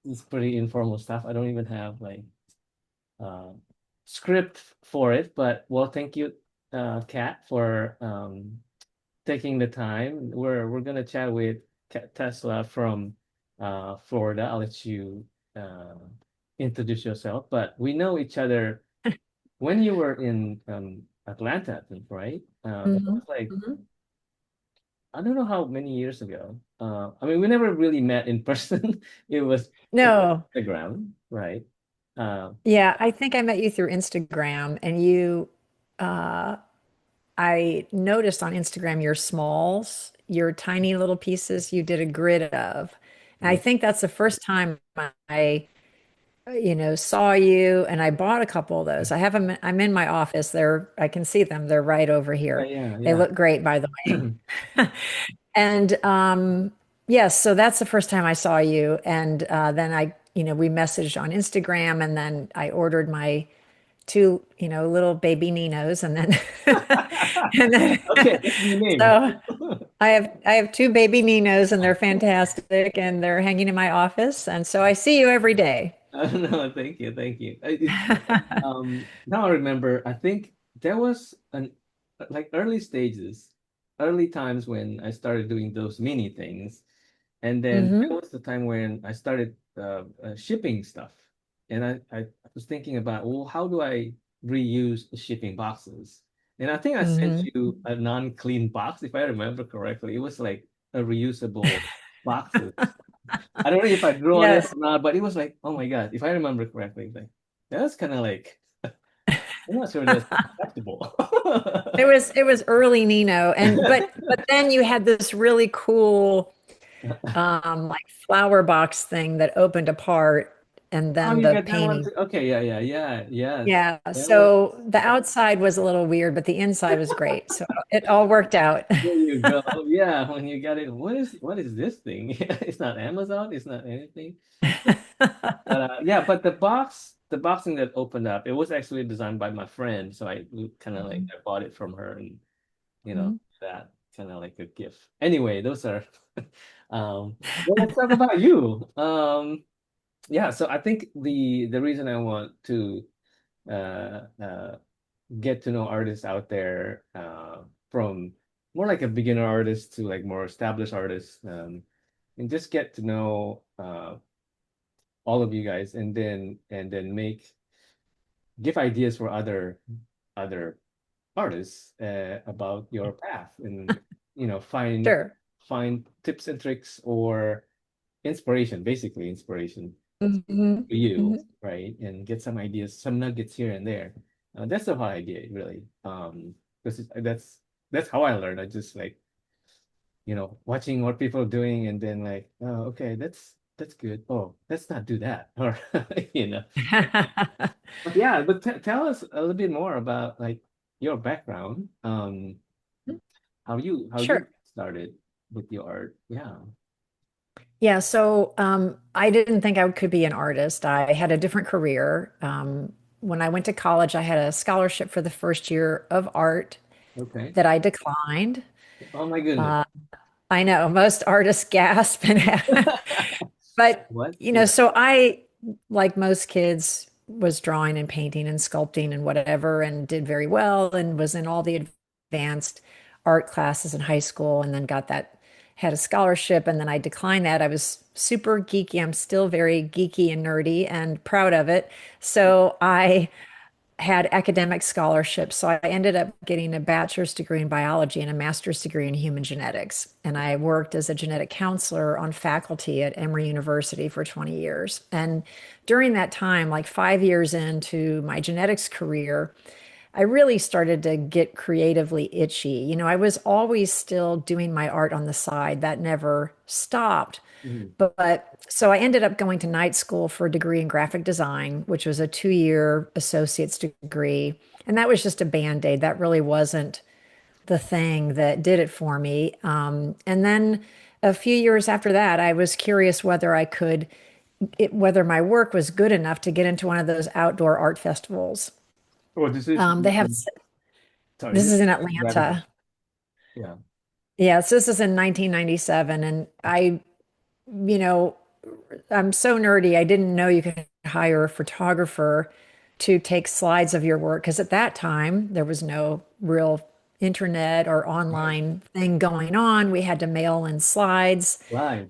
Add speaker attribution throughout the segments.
Speaker 1: it's pretty informal stuff. I don't even have like uh script for it, but well, thank you, Kat, for taking the time. We're gonna chat with Tesla from Florida. I'll let you uh introduce yourself, but we know each other when you were in Atlanta, I think, right? It
Speaker 2: Hmm.
Speaker 1: was like
Speaker 2: Hmm.
Speaker 1: I don't know how many years ago. I mean, we never really met in person. It was
Speaker 2: No.
Speaker 1: Instagram, right? Uh,
Speaker 2: Yeah, I think I met you through Instagram and uh I noticed on Instagram your smalls, your tiny little pieces you did a grid of. And I
Speaker 1: yeah,
Speaker 2: think that's the first time I, saw you and I bought a couple of those. I have them, I'm in my office. I can see them. They're right over
Speaker 1: yeah,
Speaker 2: here.
Speaker 1: yeah,
Speaker 2: They
Speaker 1: yeah.
Speaker 2: look great, by the way. And yes, so that's the first time I saw you. And then we messaged on Instagram and then I ordered my two, little baby Ninos and then and
Speaker 1: Okay,
Speaker 2: then
Speaker 1: that's the name.
Speaker 2: so I have two baby Ninos and they're fantastic and they're hanging in my office. And so I see you every day.
Speaker 1: No, thank you, thank you. Now I remember. I think there was an like early stages, early times when I started doing those mini things, and then there
Speaker 2: Hmm.
Speaker 1: was the time when I started shipping stuff, and I was thinking about, well, how do I reuse the shipping boxes? And I think I sent
Speaker 2: Hmm.
Speaker 1: you a non-clean box, if I remember correctly. It was like a reusable boxes. I don't know if I drew on it
Speaker 2: Yes,
Speaker 1: or not, but it was like, oh my God, if I remember correctly, like that's kind of like I'm not sure that's acceptable.
Speaker 2: it was early Nino and but then you had this really cool like flower box thing that opened apart and
Speaker 1: Oh,
Speaker 2: then
Speaker 1: you
Speaker 2: the
Speaker 1: got that one
Speaker 2: painting.
Speaker 1: too? Okay, yeah, yeah, yeah, yes.
Speaker 2: Yeah,
Speaker 1: That was
Speaker 2: so the outside was a little weird, but the inside was great. So it all worked out.
Speaker 1: there you go. Yeah, when you got it, what is this thing? It's not Amazon, it's not anything. But yeah, but the boxing that opened up, it was actually designed by my friend, so I kind of like
Speaker 2: Mhm.
Speaker 1: I bought it from her and
Speaker 2: Mhm.
Speaker 1: that kind of like a gift. Anyway, those are well, let's talk about you. Yeah, so I think the reason I want to get to know artists out there from more like a beginner artist to like more established artists and just get to know all of you guys and then make give ideas for other artists about your path and
Speaker 2: Sure.
Speaker 1: find tips and tricks or inspiration, basically inspiration
Speaker 2: Mhm.
Speaker 1: for you,
Speaker 2: Mhm.
Speaker 1: right? And get some ideas, some nuggets here and there. That's the whole idea, really. Because that's how I learned. I just like watching what people are doing, and then like, oh, okay, that's good. Oh, let's not do that, or you know. But yeah, but tell us a little bit more about like your background. How you
Speaker 2: Sure.
Speaker 1: started with your art. Yeah.
Speaker 2: Yeah, so I didn't think I could be an artist. I had a different career. When I went to college, I had a scholarship for the first year of art
Speaker 1: Okay.
Speaker 2: that I declined.
Speaker 1: Oh my goodness.
Speaker 2: Uh, I know most artists gasp but
Speaker 1: What? Yeah.
Speaker 2: so I, like most kids, was drawing and painting and sculpting and whatever, and did very well, and was in all the advanced art classes in high school, and then had a scholarship, and then I declined that. I was super geeky. I'm still very geeky and nerdy and proud of it. So I had academic scholarships. So I ended up getting a bachelor's degree in biology and a master's degree in human genetics. And I worked as a genetic counselor on faculty at Emory University for 20 years. And during that time, like 5 years into my genetics career, I really started to get creatively itchy. I was always still doing my art on the side, that never stopped.
Speaker 1: Mhm.
Speaker 2: But so I ended up going to night school for a degree in graphic design, which was a 2 year associate's degree. And that was just a band-aid. That really wasn't the thing that did it for me. And then a few years after that, I was curious whether my work was good enough to get into one of those outdoor art festivals.
Speaker 1: Oh, this is
Speaker 2: They have,
Speaker 1: sorry,
Speaker 2: this
Speaker 1: this
Speaker 2: is in
Speaker 1: is graphic.
Speaker 2: Atlanta.
Speaker 1: Yeah.
Speaker 2: Yeah, so this is in 1997. And I, you know, I'm so nerdy. I didn't know you could hire a photographer to take slides of your work because at that time there was no real internet or
Speaker 1: Right.
Speaker 2: online thing going on. We had to mail in slides,
Speaker 1: Live.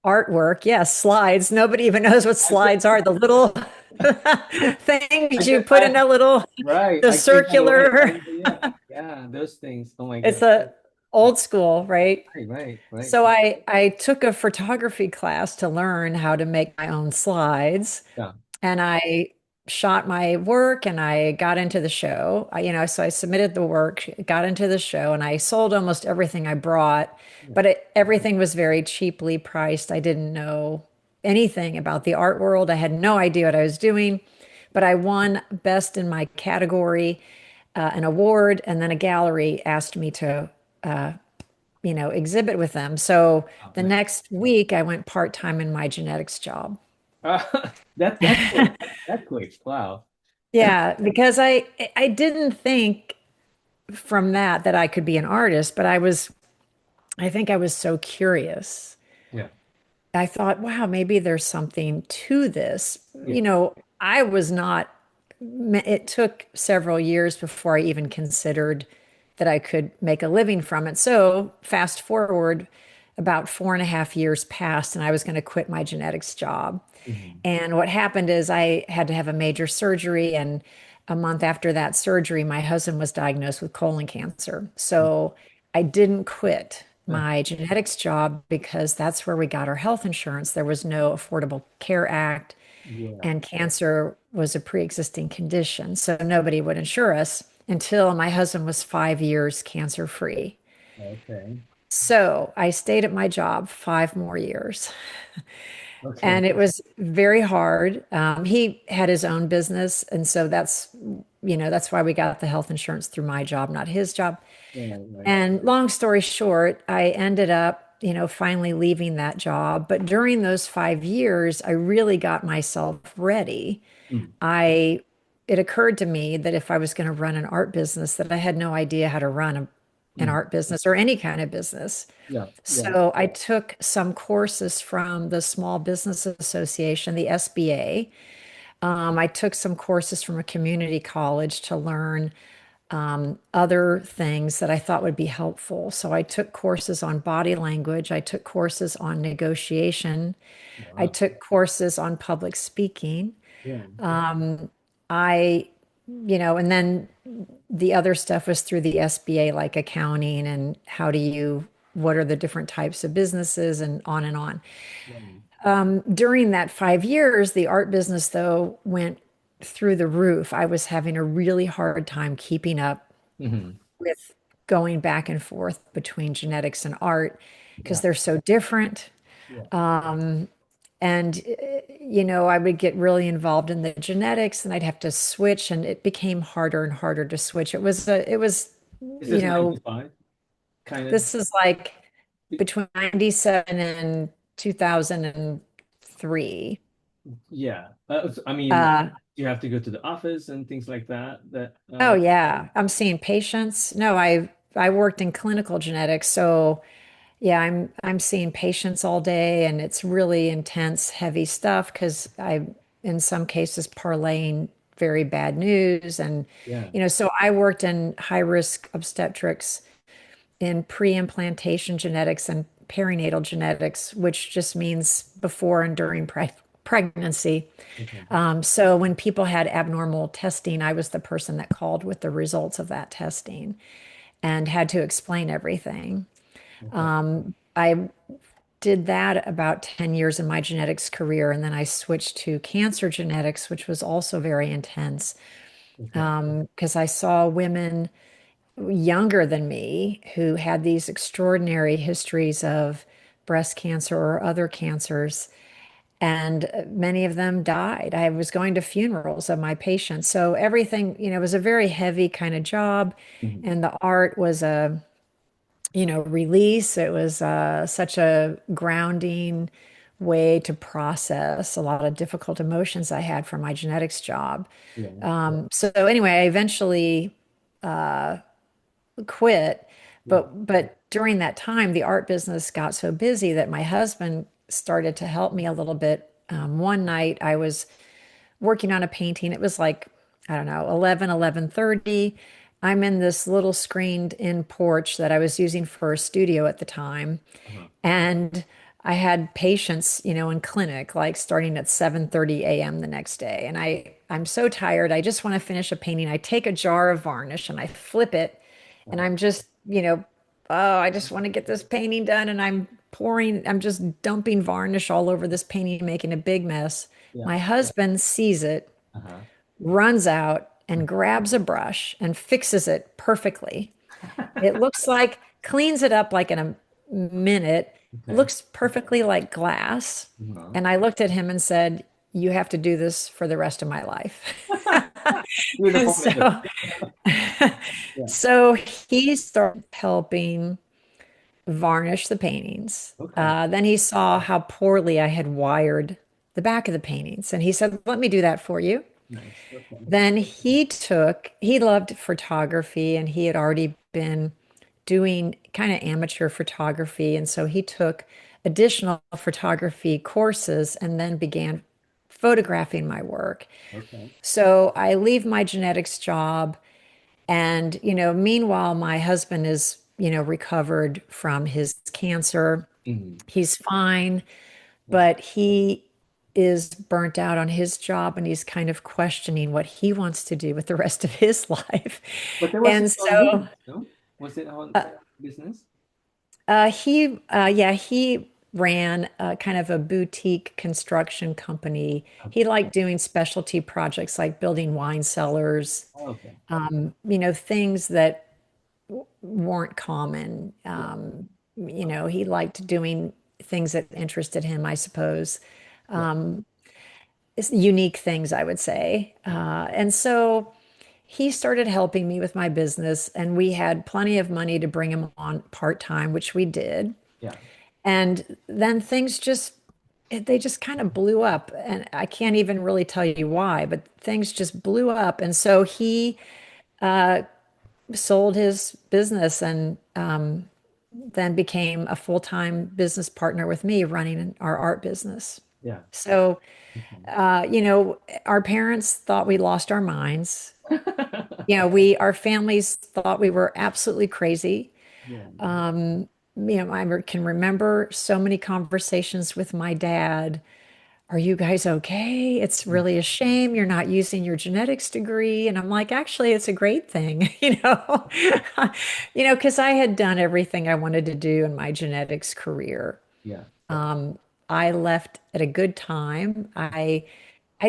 Speaker 2: artwork. Yes, slides. Nobody even knows what
Speaker 1: I think
Speaker 2: slides are. The little
Speaker 1: I
Speaker 2: things you
Speaker 1: think
Speaker 2: put in a little,
Speaker 1: right.
Speaker 2: the
Speaker 1: I gave that away.
Speaker 2: circular.
Speaker 1: Yeah. Yeah. Those things. Oh my
Speaker 2: It's
Speaker 1: God.
Speaker 2: a old school, right?
Speaker 1: Right. Right. Right.
Speaker 2: So I took a photography class to learn how to make my own slides,
Speaker 1: Yeah.
Speaker 2: and I shot my work and I got into the show. So I submitted the work, got into the show, and I sold almost everything I brought,
Speaker 1: Yeah.
Speaker 2: but everything was very cheaply priced. I didn't know anything about the art world. I had no idea what I was doing, but I won best in my category, an award, and then a gallery asked me to exhibit with them. So
Speaker 1: Oh,
Speaker 2: the
Speaker 1: man.
Speaker 2: next week I went part-time in my genetics job.
Speaker 1: That's quick. That's quick. Wow.
Speaker 2: Yeah, because I didn't think from that I could be an artist, but I think I was so curious.
Speaker 1: Yeah.
Speaker 2: I thought, wow, maybe there's something to this.
Speaker 1: Yeah.
Speaker 2: I was not, it took several years before I even considered that I could make a living from it. So fast forward, about 4.5 years passed, and I was going to quit my genetics job.
Speaker 1: Mhm.
Speaker 2: And what happened is I had to have a major surgery, and a month after that surgery, my husband was diagnosed with colon cancer. So I didn't quit
Speaker 1: Uh,
Speaker 2: my genetics job because that's where we got our health insurance. There was no Affordable Care Act,
Speaker 1: yeah.
Speaker 2: and cancer was a pre-existing condition. So nobody would insure us until my husband was 5 years cancer free.
Speaker 1: Okay.
Speaker 2: So I stayed at my job 5 more years.
Speaker 1: Okay.
Speaker 2: And it was very hard. He had his own business, and so that's why we got the health insurance through my job, not his job.
Speaker 1: Right. Right.
Speaker 2: And long story short, I ended up, finally leaving that job. But during those 5 years, I really got myself ready.
Speaker 1: Mm.
Speaker 2: I It occurred to me that if I was going to run an art business, that I had no idea how to run an
Speaker 1: Mm.
Speaker 2: art business or any kind of business.
Speaker 1: Yeah. Yeah.
Speaker 2: So I took some courses from the Small Business Association, the SBA. I took some courses from a community college to learn other things that I thought would be helpful. So I took courses on body language. I took courses on negotiation. I
Speaker 1: Wow.
Speaker 2: took courses on public speaking.
Speaker 1: Yeah.
Speaker 2: I, and then the other stuff was through the SBA, like accounting and what are the different types of businesses and on and on.
Speaker 1: Yeah.
Speaker 2: During that 5 years, the art business, though, went through the roof. I was having a really hard time keeping up
Speaker 1: Mhm.
Speaker 2: with going back and forth between genetics and art because
Speaker 1: Yeah.
Speaker 2: they're so different.
Speaker 1: Yeah.
Speaker 2: And, I would get really involved in the genetics and I'd have to switch, and it became harder and harder to switch. It was,
Speaker 1: Is this
Speaker 2: you know,
Speaker 1: 95? Kind of.
Speaker 2: this is like between 97 and 2003.
Speaker 1: Yeah. I mean,
Speaker 2: Uh,
Speaker 1: you have to go to the office and things like that.
Speaker 2: oh yeah, I'm seeing patients. No, I worked in clinical genetics, so yeah, I'm seeing patients all day, and it's really intense, heavy stuff because I, in some cases, parlaying very bad news, and
Speaker 1: Yeah.
Speaker 2: so I worked in high risk obstetrics, in pre-implantation genetics and perinatal genetics, which just means before and during pregnancy.
Speaker 1: Okay.
Speaker 2: So when people had abnormal testing, I was the person that called with the results of that testing and had to explain everything.
Speaker 1: Okay.
Speaker 2: I did that about 10 years in my genetics career, and then I switched to cancer genetics, which was also very intense
Speaker 1: Okay.
Speaker 2: because I saw women younger than me who had these extraordinary histories of breast cancer or other cancers, and many of them died. I was going to funerals of my patients. So everything, was a very heavy kind of job,
Speaker 1: Mhm.
Speaker 2: and the art was a release. It was such a grounding way to process a lot of difficult emotions I had from my genetics job.
Speaker 1: Yeah.
Speaker 2: So anyway, I eventually quit,
Speaker 1: Yeah.
Speaker 2: but during that time, the art business got so busy that my husband started to help me a little bit. One night I was working on a painting. It was like, I don't know, 11:30. I'm in this little screened in porch that I was using for a studio at the time.
Speaker 1: Uh-huh.
Speaker 2: And I had patients, in clinic, like starting at 7:30 a.m. the next day. And I'm so tired. I just want to finish a painting. I take a jar of varnish and I flip it. And
Speaker 1: Uh-huh.
Speaker 2: I'm just, oh, I just want to get this painting done. And I'm just dumping varnish all over this painting, making a big mess.
Speaker 1: Yeah.
Speaker 2: My husband sees it,
Speaker 1: Uh-huh.
Speaker 2: runs out and grabs a brush and fixes it perfectly. It looks like, cleans it up like in a minute,
Speaker 1: Okay.
Speaker 2: looks perfectly like glass.
Speaker 1: Uh-huh.
Speaker 2: And I looked at him and said, "You have to do this for the rest of my life." And
Speaker 1: Beautiful method. Yeah.
Speaker 2: so he started helping varnish the paintings.
Speaker 1: Okay.
Speaker 2: Then he saw how poorly I had wired the back of the paintings. And he said, "Let me do that for you."
Speaker 1: Nice. Okay.
Speaker 2: Then he loved photography and he had already been doing kind of amateur photography. And so he took additional photography courses and then began photographing my work.
Speaker 1: Okay.
Speaker 2: So I leave my genetics job. And, meanwhile, my husband is, recovered from his cancer.
Speaker 1: Mhm.
Speaker 2: He's fine,
Speaker 1: Yeah.
Speaker 2: but he is burnt out on his job and he's kind of questioning what he wants to do with the rest of his life.
Speaker 1: But there was his
Speaker 2: And
Speaker 1: own
Speaker 2: so
Speaker 1: business, no? Was it own business?
Speaker 2: he ran kind of a boutique construction company. He
Speaker 1: Okay.
Speaker 2: liked doing specialty projects like building wine cellars,
Speaker 1: Okay.
Speaker 2: things that weren't common.
Speaker 1: Yeah.
Speaker 2: He liked doing things that interested him, I suppose.
Speaker 1: Yeah.
Speaker 2: It's unique things, I would say. And so he started helping me with my business, and we had plenty of money to bring him on part-time, which we did.
Speaker 1: Yeah.
Speaker 2: And then they just kind of blew up. And I can't even really tell you why, but things just blew up. And so he sold his business and then became a full-time business partner with me running our art business.
Speaker 1: Yeah.
Speaker 2: So,
Speaker 1: Okay.
Speaker 2: our parents thought we lost our minds.
Speaker 1: Yeah.
Speaker 2: Our families thought we were absolutely crazy.
Speaker 1: Yeah.
Speaker 2: I can remember so many conversations with my dad. Are you guys okay? It's really a shame you're not using your genetics degree. And I'm like, actually, it's a great thing, because I had done everything I wanted to do in my genetics career.
Speaker 1: Yeah.
Speaker 2: I left at a good time. I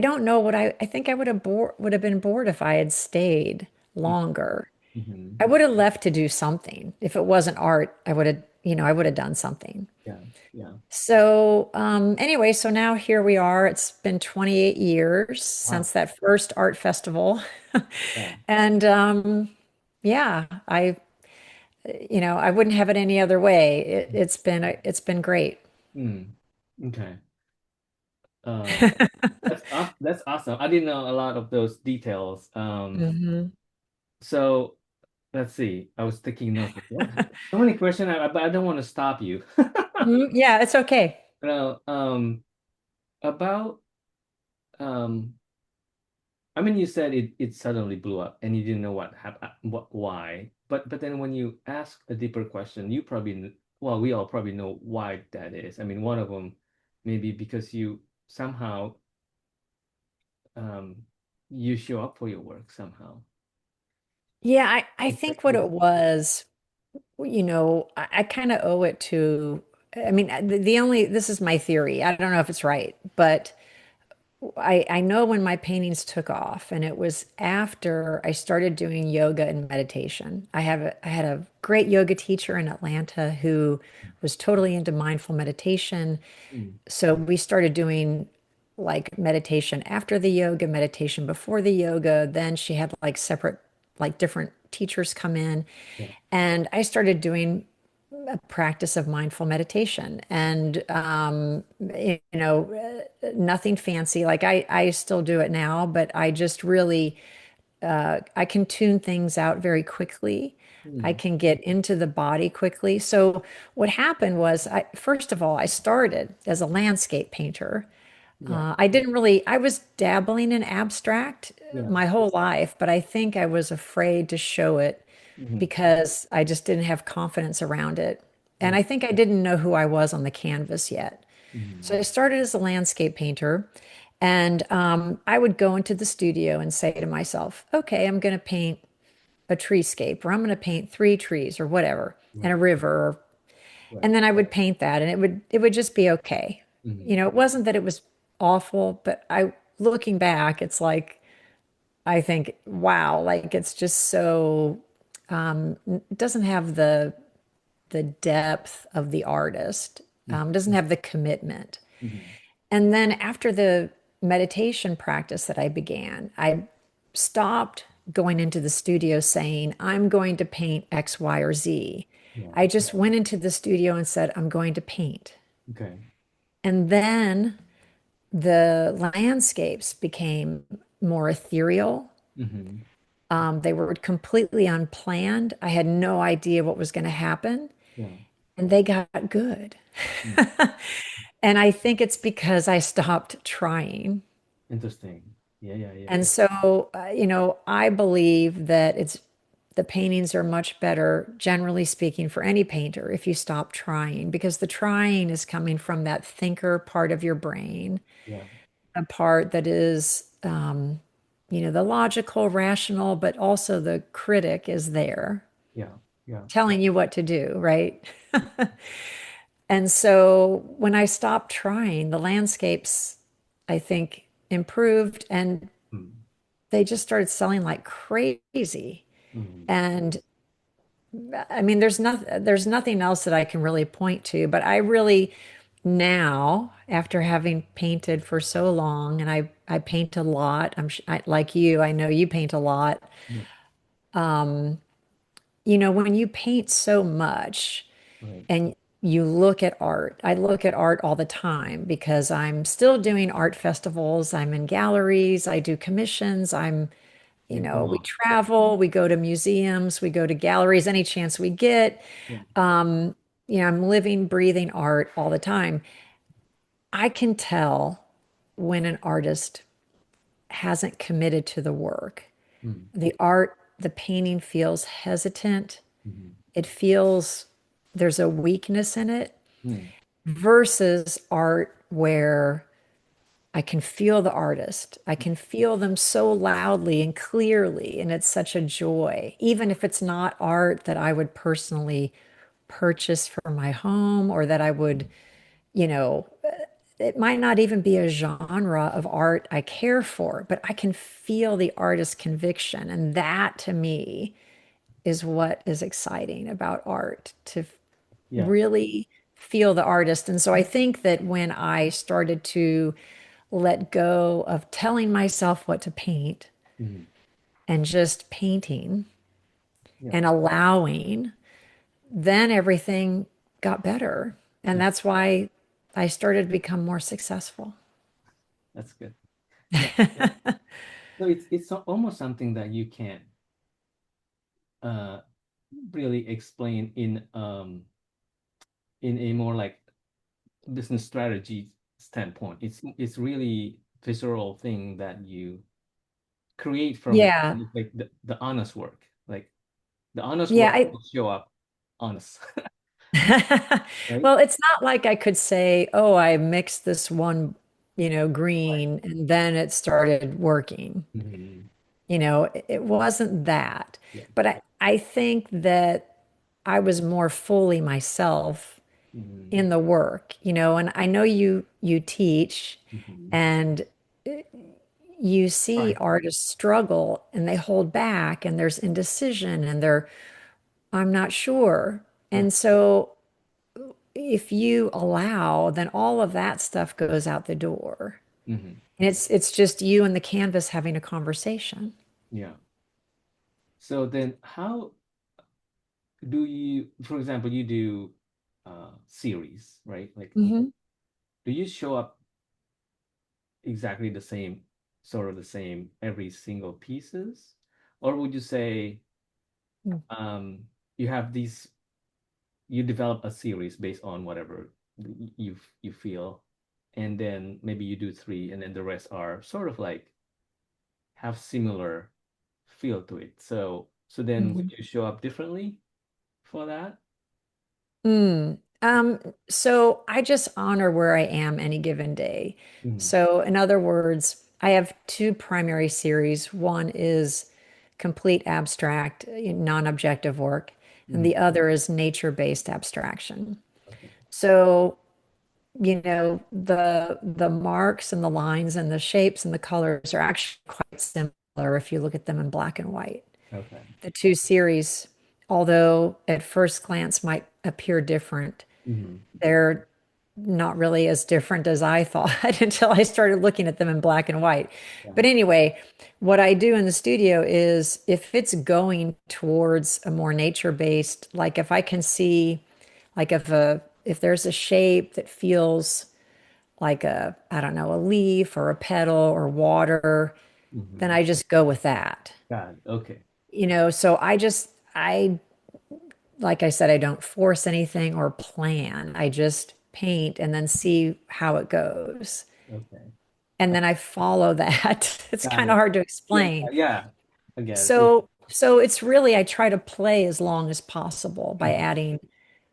Speaker 2: don't know I think I would have been bored if I had stayed longer.
Speaker 1: Mm-hmm.
Speaker 2: I would have left to do something. If it wasn't art, I would have done something.
Speaker 1: Yeah. Yeah.
Speaker 2: So, anyway, so now here we are. It's been 28 years
Speaker 1: Wow.
Speaker 2: since that first art festival.
Speaker 1: Yeah.
Speaker 2: And yeah, I wouldn't have it any other way. It's been great.
Speaker 1: Mm. Okay. Uh, that's awesome. I didn't know a lot of those details.
Speaker 2: Hmm.
Speaker 1: So let's see. I was taking notes. So many questions, but I don't want to stop you.
Speaker 2: Yeah, it's okay.
Speaker 1: Now, about um, I mean, you said it suddenly blew up, and you didn't know what happened, why. But then when you ask a deeper question, you probably well, we all probably know why that is. I mean, one of them maybe because you somehow um you show up for your work somehow.
Speaker 2: Yeah, I
Speaker 1: It's like
Speaker 2: think what it was, I kind of owe it to, I mean, this is my theory. I don't know if it's right, but I know when my paintings took off, and it was after I started doing yoga and meditation. I had a great yoga teacher in Atlanta who was totally into mindful meditation.
Speaker 1: mm,
Speaker 2: So we started doing like meditation after the yoga, meditation before the yoga. Then she had like separate, like different teachers come in,
Speaker 1: yeah,
Speaker 2: and I started doing a practice of mindful meditation. And nothing fancy. Like I still do it now, but I just really I can tune things out very quickly. I
Speaker 1: Mm.
Speaker 2: can get into the body quickly. So what happened was, first of all, I started as a landscape painter.
Speaker 1: Yeah.
Speaker 2: I was dabbling in abstract
Speaker 1: Yeah.
Speaker 2: my whole life, but I think I was afraid to show it
Speaker 1: Hmm.
Speaker 2: because I just didn't have confidence around it. And
Speaker 1: Yeah.
Speaker 2: I think I didn't know who I was on the canvas yet. So I
Speaker 1: Hmm.
Speaker 2: started as a landscape painter, and I would go into the studio and say to myself, okay, I'm going to paint a treescape, or I'm going to paint three trees, or whatever, and a
Speaker 1: Right.
Speaker 2: river.
Speaker 1: Right.
Speaker 2: And then I would paint that, and it would just be okay.
Speaker 1: Hmm.
Speaker 2: You know, it wasn't that it was awful, but looking back, it's like I think, wow, like it's just so it doesn't have the depth of the artist, doesn't have the commitment.
Speaker 1: Hmm.
Speaker 2: And then after the meditation practice that I began, I stopped going into the studio saying, I'm going to paint X, Y, or Z.
Speaker 1: Yeah.
Speaker 2: I just went into the studio and said, I'm going to paint.
Speaker 1: Okay.
Speaker 2: And then the landscapes became more ethereal.
Speaker 1: Hmm.
Speaker 2: They were completely unplanned. I had no idea what was going to happen,
Speaker 1: Yeah.
Speaker 2: and they got good.
Speaker 1: Mm.
Speaker 2: And I think it's because I stopped trying.
Speaker 1: Interesting. Yeah. Yeah. Yeah.
Speaker 2: And so, I believe that the paintings are much better, generally speaking, for any painter if you stop trying, because the trying is coming from that thinker part of your brain,
Speaker 1: Yeah.
Speaker 2: a part that is, the logical, rational, but also the critic is there
Speaker 1: Yeah. Yeah.
Speaker 2: telling you what to do, right? And so when I stopped trying, the landscapes, I think, improved and
Speaker 1: Mm.
Speaker 2: they just started selling like crazy.
Speaker 1: Mm.
Speaker 2: And I mean, there's nothing else that I can really point to, but I really now, after having painted for so long, and I paint a lot. Like you, I know you paint a lot.
Speaker 1: Yeah.
Speaker 2: When you paint so much
Speaker 1: Right.
Speaker 2: and you look at art, I look at art all the time because I'm still doing art festivals. I'm in galleries. I do commissions.
Speaker 1: Yeah.
Speaker 2: We
Speaker 1: Wow.
Speaker 2: travel, we go to museums, we go to galleries, any chance we get.
Speaker 1: Yeah.
Speaker 2: I'm living, breathing art all the time. I can tell when an artist hasn't committed to the work.
Speaker 1: Mm.
Speaker 2: The painting feels hesitant.
Speaker 1: Hmm.
Speaker 2: It feels there's a weakness in it
Speaker 1: Mm.
Speaker 2: versus art where I can feel the artist. I can feel them so loudly and clearly, and it's such a joy, even if it's not art that I would personally purchase for my home or that I would, you know, it might not even be a genre of art I care for, but I can feel the artist's conviction. And that to me is what is exciting about art, to
Speaker 1: Yeah.
Speaker 2: really feel the artist. And so I think that when I started to let go of telling myself what to paint
Speaker 1: Mm.
Speaker 2: and just painting
Speaker 1: Yeah.
Speaker 2: and allowing, then everything got better. And
Speaker 1: Yeah.
Speaker 2: that's why I started to become more successful.
Speaker 1: That's good. Yeah. So it's almost something that you can't uh really explain in a more like business strategy standpoint. It's really visceral thing that you create from
Speaker 2: Yeah.
Speaker 1: within. It's like the honest work. Like the honest
Speaker 2: Yeah.
Speaker 1: work will show up honest, right?
Speaker 2: Well, it's not like I could say, oh, I mixed this one,
Speaker 1: Right.
Speaker 2: green, and then it started working.
Speaker 1: Mhm.
Speaker 2: It wasn't that.
Speaker 1: Yeah.
Speaker 2: But I think that I was more fully myself
Speaker 1: Mhm.
Speaker 2: in the work, and I know you teach
Speaker 1: Mhm.
Speaker 2: and you see
Speaker 1: Right.
Speaker 2: artists struggle and they hold back and there's indecision and I'm not sure.
Speaker 1: Yeah.
Speaker 2: And so if you allow, then all of that stuff goes out the door.
Speaker 1: Mhm.
Speaker 2: And it's just you and the canvas having a conversation.
Speaker 1: Yeah. So then how do you, for example, you do series, right? Like
Speaker 2: Hmm.
Speaker 1: do you show up exactly the same, sort of the same every single pieces? Or would you say you have these, you develop a series based on whatever you feel, and then maybe you do three, and then the rest are sort of like have similar feel to it. So then would
Speaker 2: Mhm.
Speaker 1: you show up differently for that?
Speaker 2: Mm. So I just honor where I am any given day.
Speaker 1: Mm,
Speaker 2: So, in other words, I have two primary series. One is complete abstract, non-objective work, and
Speaker 1: mm,
Speaker 2: the other is nature-based abstraction.
Speaker 1: okay.
Speaker 2: So, the marks and the lines and the shapes and the colors are actually quite similar if you look at them in black and white.
Speaker 1: Okay.
Speaker 2: The two series, although at first glance might appear different,
Speaker 1: Mm,
Speaker 2: they're not really as different as I thought until I started looking at them in black and white.
Speaker 1: yeah.
Speaker 2: But anyway, what I do in the studio is if it's going towards a more nature-based, like if I can see, like if there's a shape that feels like a, I don't know, a leaf or a petal or water, then
Speaker 1: Mm-hmm.
Speaker 2: I just go with that.
Speaker 1: Got it. Okay.
Speaker 2: So like I said, I don't force anything or plan. I just paint and then see how it goes.
Speaker 1: Okay.
Speaker 2: And then I follow that. It's
Speaker 1: Got
Speaker 2: kind of
Speaker 1: it.
Speaker 2: hard to
Speaker 1: Yeah.
Speaker 2: explain.
Speaker 1: Yeah. Again, it,
Speaker 2: So it's really, I try to play as long as possible by
Speaker 1: mhm,
Speaker 2: adding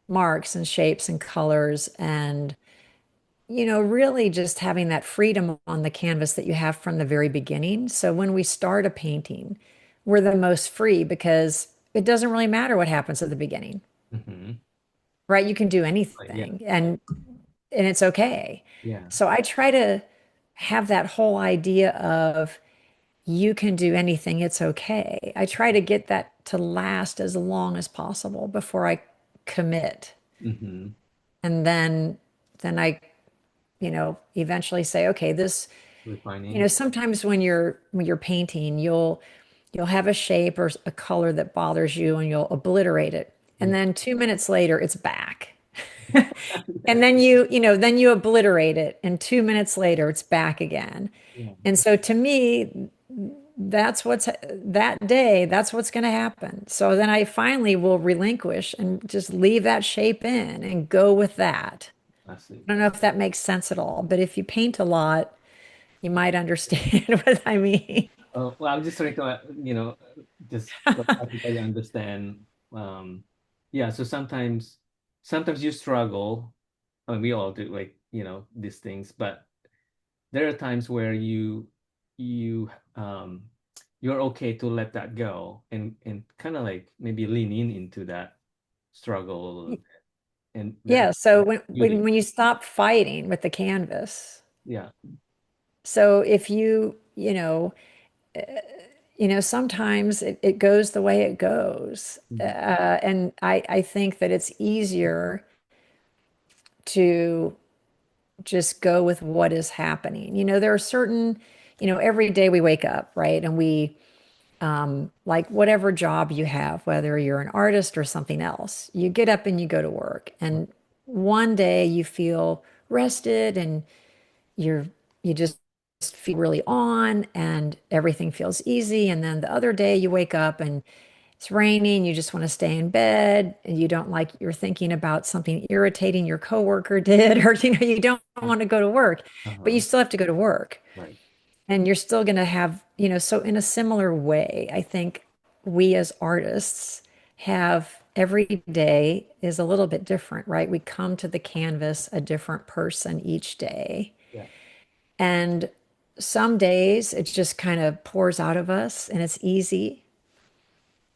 Speaker 2: marks and shapes and colors and, really just having that freedom on the canvas that you have from the very beginning. So when we start a painting, we're the most free because it doesn't really matter what happens at the beginning,
Speaker 1: mhm.
Speaker 2: right? You can do
Speaker 1: Right, yeah.
Speaker 2: anything and it's okay.
Speaker 1: Yeah.
Speaker 2: So I try to have that whole idea of you can do anything, it's okay. I try to get that to last as long as possible before I commit.
Speaker 1: Mm-hmm.
Speaker 2: And then I, eventually say, okay, this,
Speaker 1: Refining.
Speaker 2: sometimes when you're painting, you'll have a shape or a color that bothers you and you'll obliterate it. And
Speaker 1: Yeah.
Speaker 2: then 2 minutes later, it's back. And then you obliterate it, and 2 minutes later, it's back again.
Speaker 1: Yeah.
Speaker 2: And so to me, that day, that's what's going to happen. So then I finally will relinquish and just leave that shape in and go with that.
Speaker 1: I see.
Speaker 2: I don't know if that makes sense at all, but if you paint a lot, you might understand what I mean.
Speaker 1: Well, I'm just trying to, just so everybody understand. Um, yeah. So sometimes you struggle. I mean, we all do, like, these things, but there are times where you you're okay to let that go and kind of like maybe lean into that struggle a little bit, and
Speaker 2: Yeah,
Speaker 1: that's
Speaker 2: so when when
Speaker 1: beauty.
Speaker 2: when you stop fighting with the canvas,
Speaker 1: Yeah.
Speaker 2: so if sometimes it goes the way it goes.
Speaker 1: Mhm.
Speaker 2: And I think that it's easier to just go with what is happening. There are certain, every day we wake up, right? And like whatever job you have, whether you're an artist or something else, you get up and you go to work. And one day you feel rested and you're, you just feel really on and everything feels easy. And then the other day you wake up and it's raining, you just want to stay in bed, and you don't like, you're thinking about something irritating your coworker did, or you don't want to go to work, but you
Speaker 1: Uh-huh.
Speaker 2: still have to go to work.
Speaker 1: Right.
Speaker 2: And you're still going to have, so in a similar way, I think we as artists have every day is a little bit different, right? We come to the canvas a different person each day.
Speaker 1: Yeah.
Speaker 2: And some days it just kind of pours out of us and it's easy.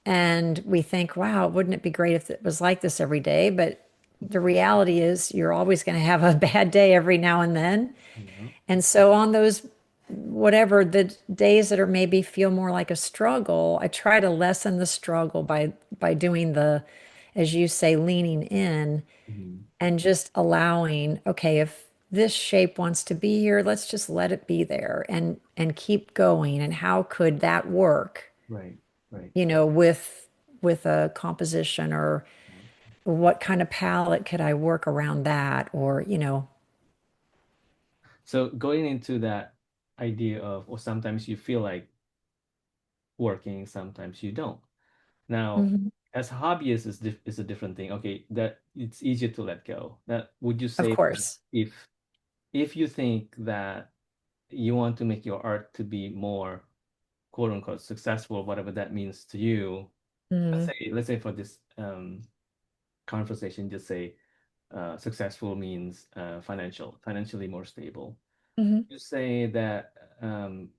Speaker 2: And we think, wow, wouldn't it be great if it was like this every day? But the reality is, you're always going to have a bad day every now and then.
Speaker 1: Uh-huh.
Speaker 2: And so, on those, whatever the days that are maybe feel more like a struggle, I try to lessen the struggle by doing the, as you say, leaning in
Speaker 1: Mhm.
Speaker 2: and just allowing, okay, if this shape wants to be here, let's just let it be there and keep going. And how could that work?
Speaker 1: Right. Right.
Speaker 2: With a composition, or what kind of palette could I work around that, or
Speaker 1: So going into that idea of, or sometimes you feel like working, sometimes you don't. Now,
Speaker 2: Mhm.
Speaker 1: as a hobbyist is a different thing. Okay, that it's easier to let go. That would you
Speaker 2: Of
Speaker 1: say that
Speaker 2: course.
Speaker 1: if you think that you want to make your art to be more quote unquote successful, whatever that means to you,
Speaker 2: Mm-hmm.
Speaker 1: let's say for this conversation, just say successful means financially more stable. You say that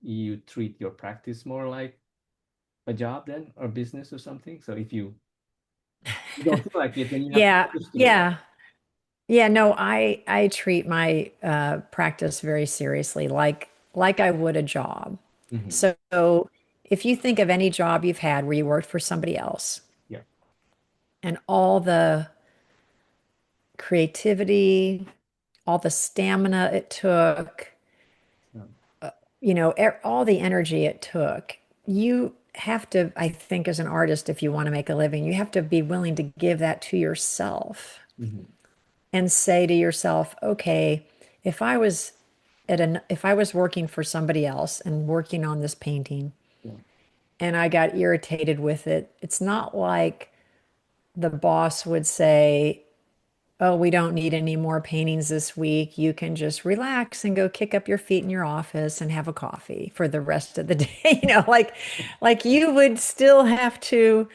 Speaker 1: you treat your practice more like a job then or business or something. So if you don't feel like it, then you have to
Speaker 2: Yeah,
Speaker 1: push through it.
Speaker 2: yeah. Yeah, no, I treat my practice very seriously, like I would a job.
Speaker 1: Hmm.
Speaker 2: So if you think of any job you've had where you worked for somebody else
Speaker 1: Yeah.
Speaker 2: and all the creativity, all the stamina it took,
Speaker 1: Um,
Speaker 2: all the energy it took, you have to, I think, as an artist, if you want to make a living, you have to be willing to give that to yourself
Speaker 1: mhm.
Speaker 2: and say to yourself, okay, if I was if I was working for somebody else and working on this painting
Speaker 1: Yeah.
Speaker 2: and I got irritated with it, it's not like the boss would say, "Oh, we don't need any more paintings this week. You can just relax and go kick up your feet in your office and have a coffee for the rest of the day." Like you would still have to,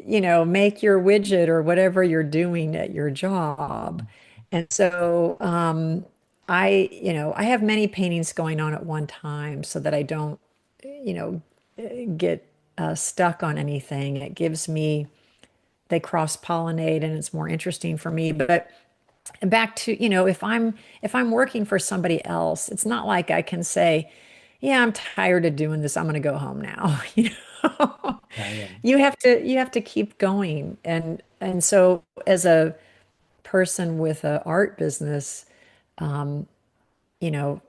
Speaker 2: make your widget or whatever you're doing at your job. And so I have many paintings going on at one time so that I don't, you know, get stuck on anything. It gives me, they cross-pollinate and it's more interesting for me. But back to, if I'm working for somebody else, it's not like I can say, yeah, I'm tired of doing this. I'm going to go home now.
Speaker 1: Yeah. Yeah.
Speaker 2: You have to keep going. And so as a person with a art business, you know,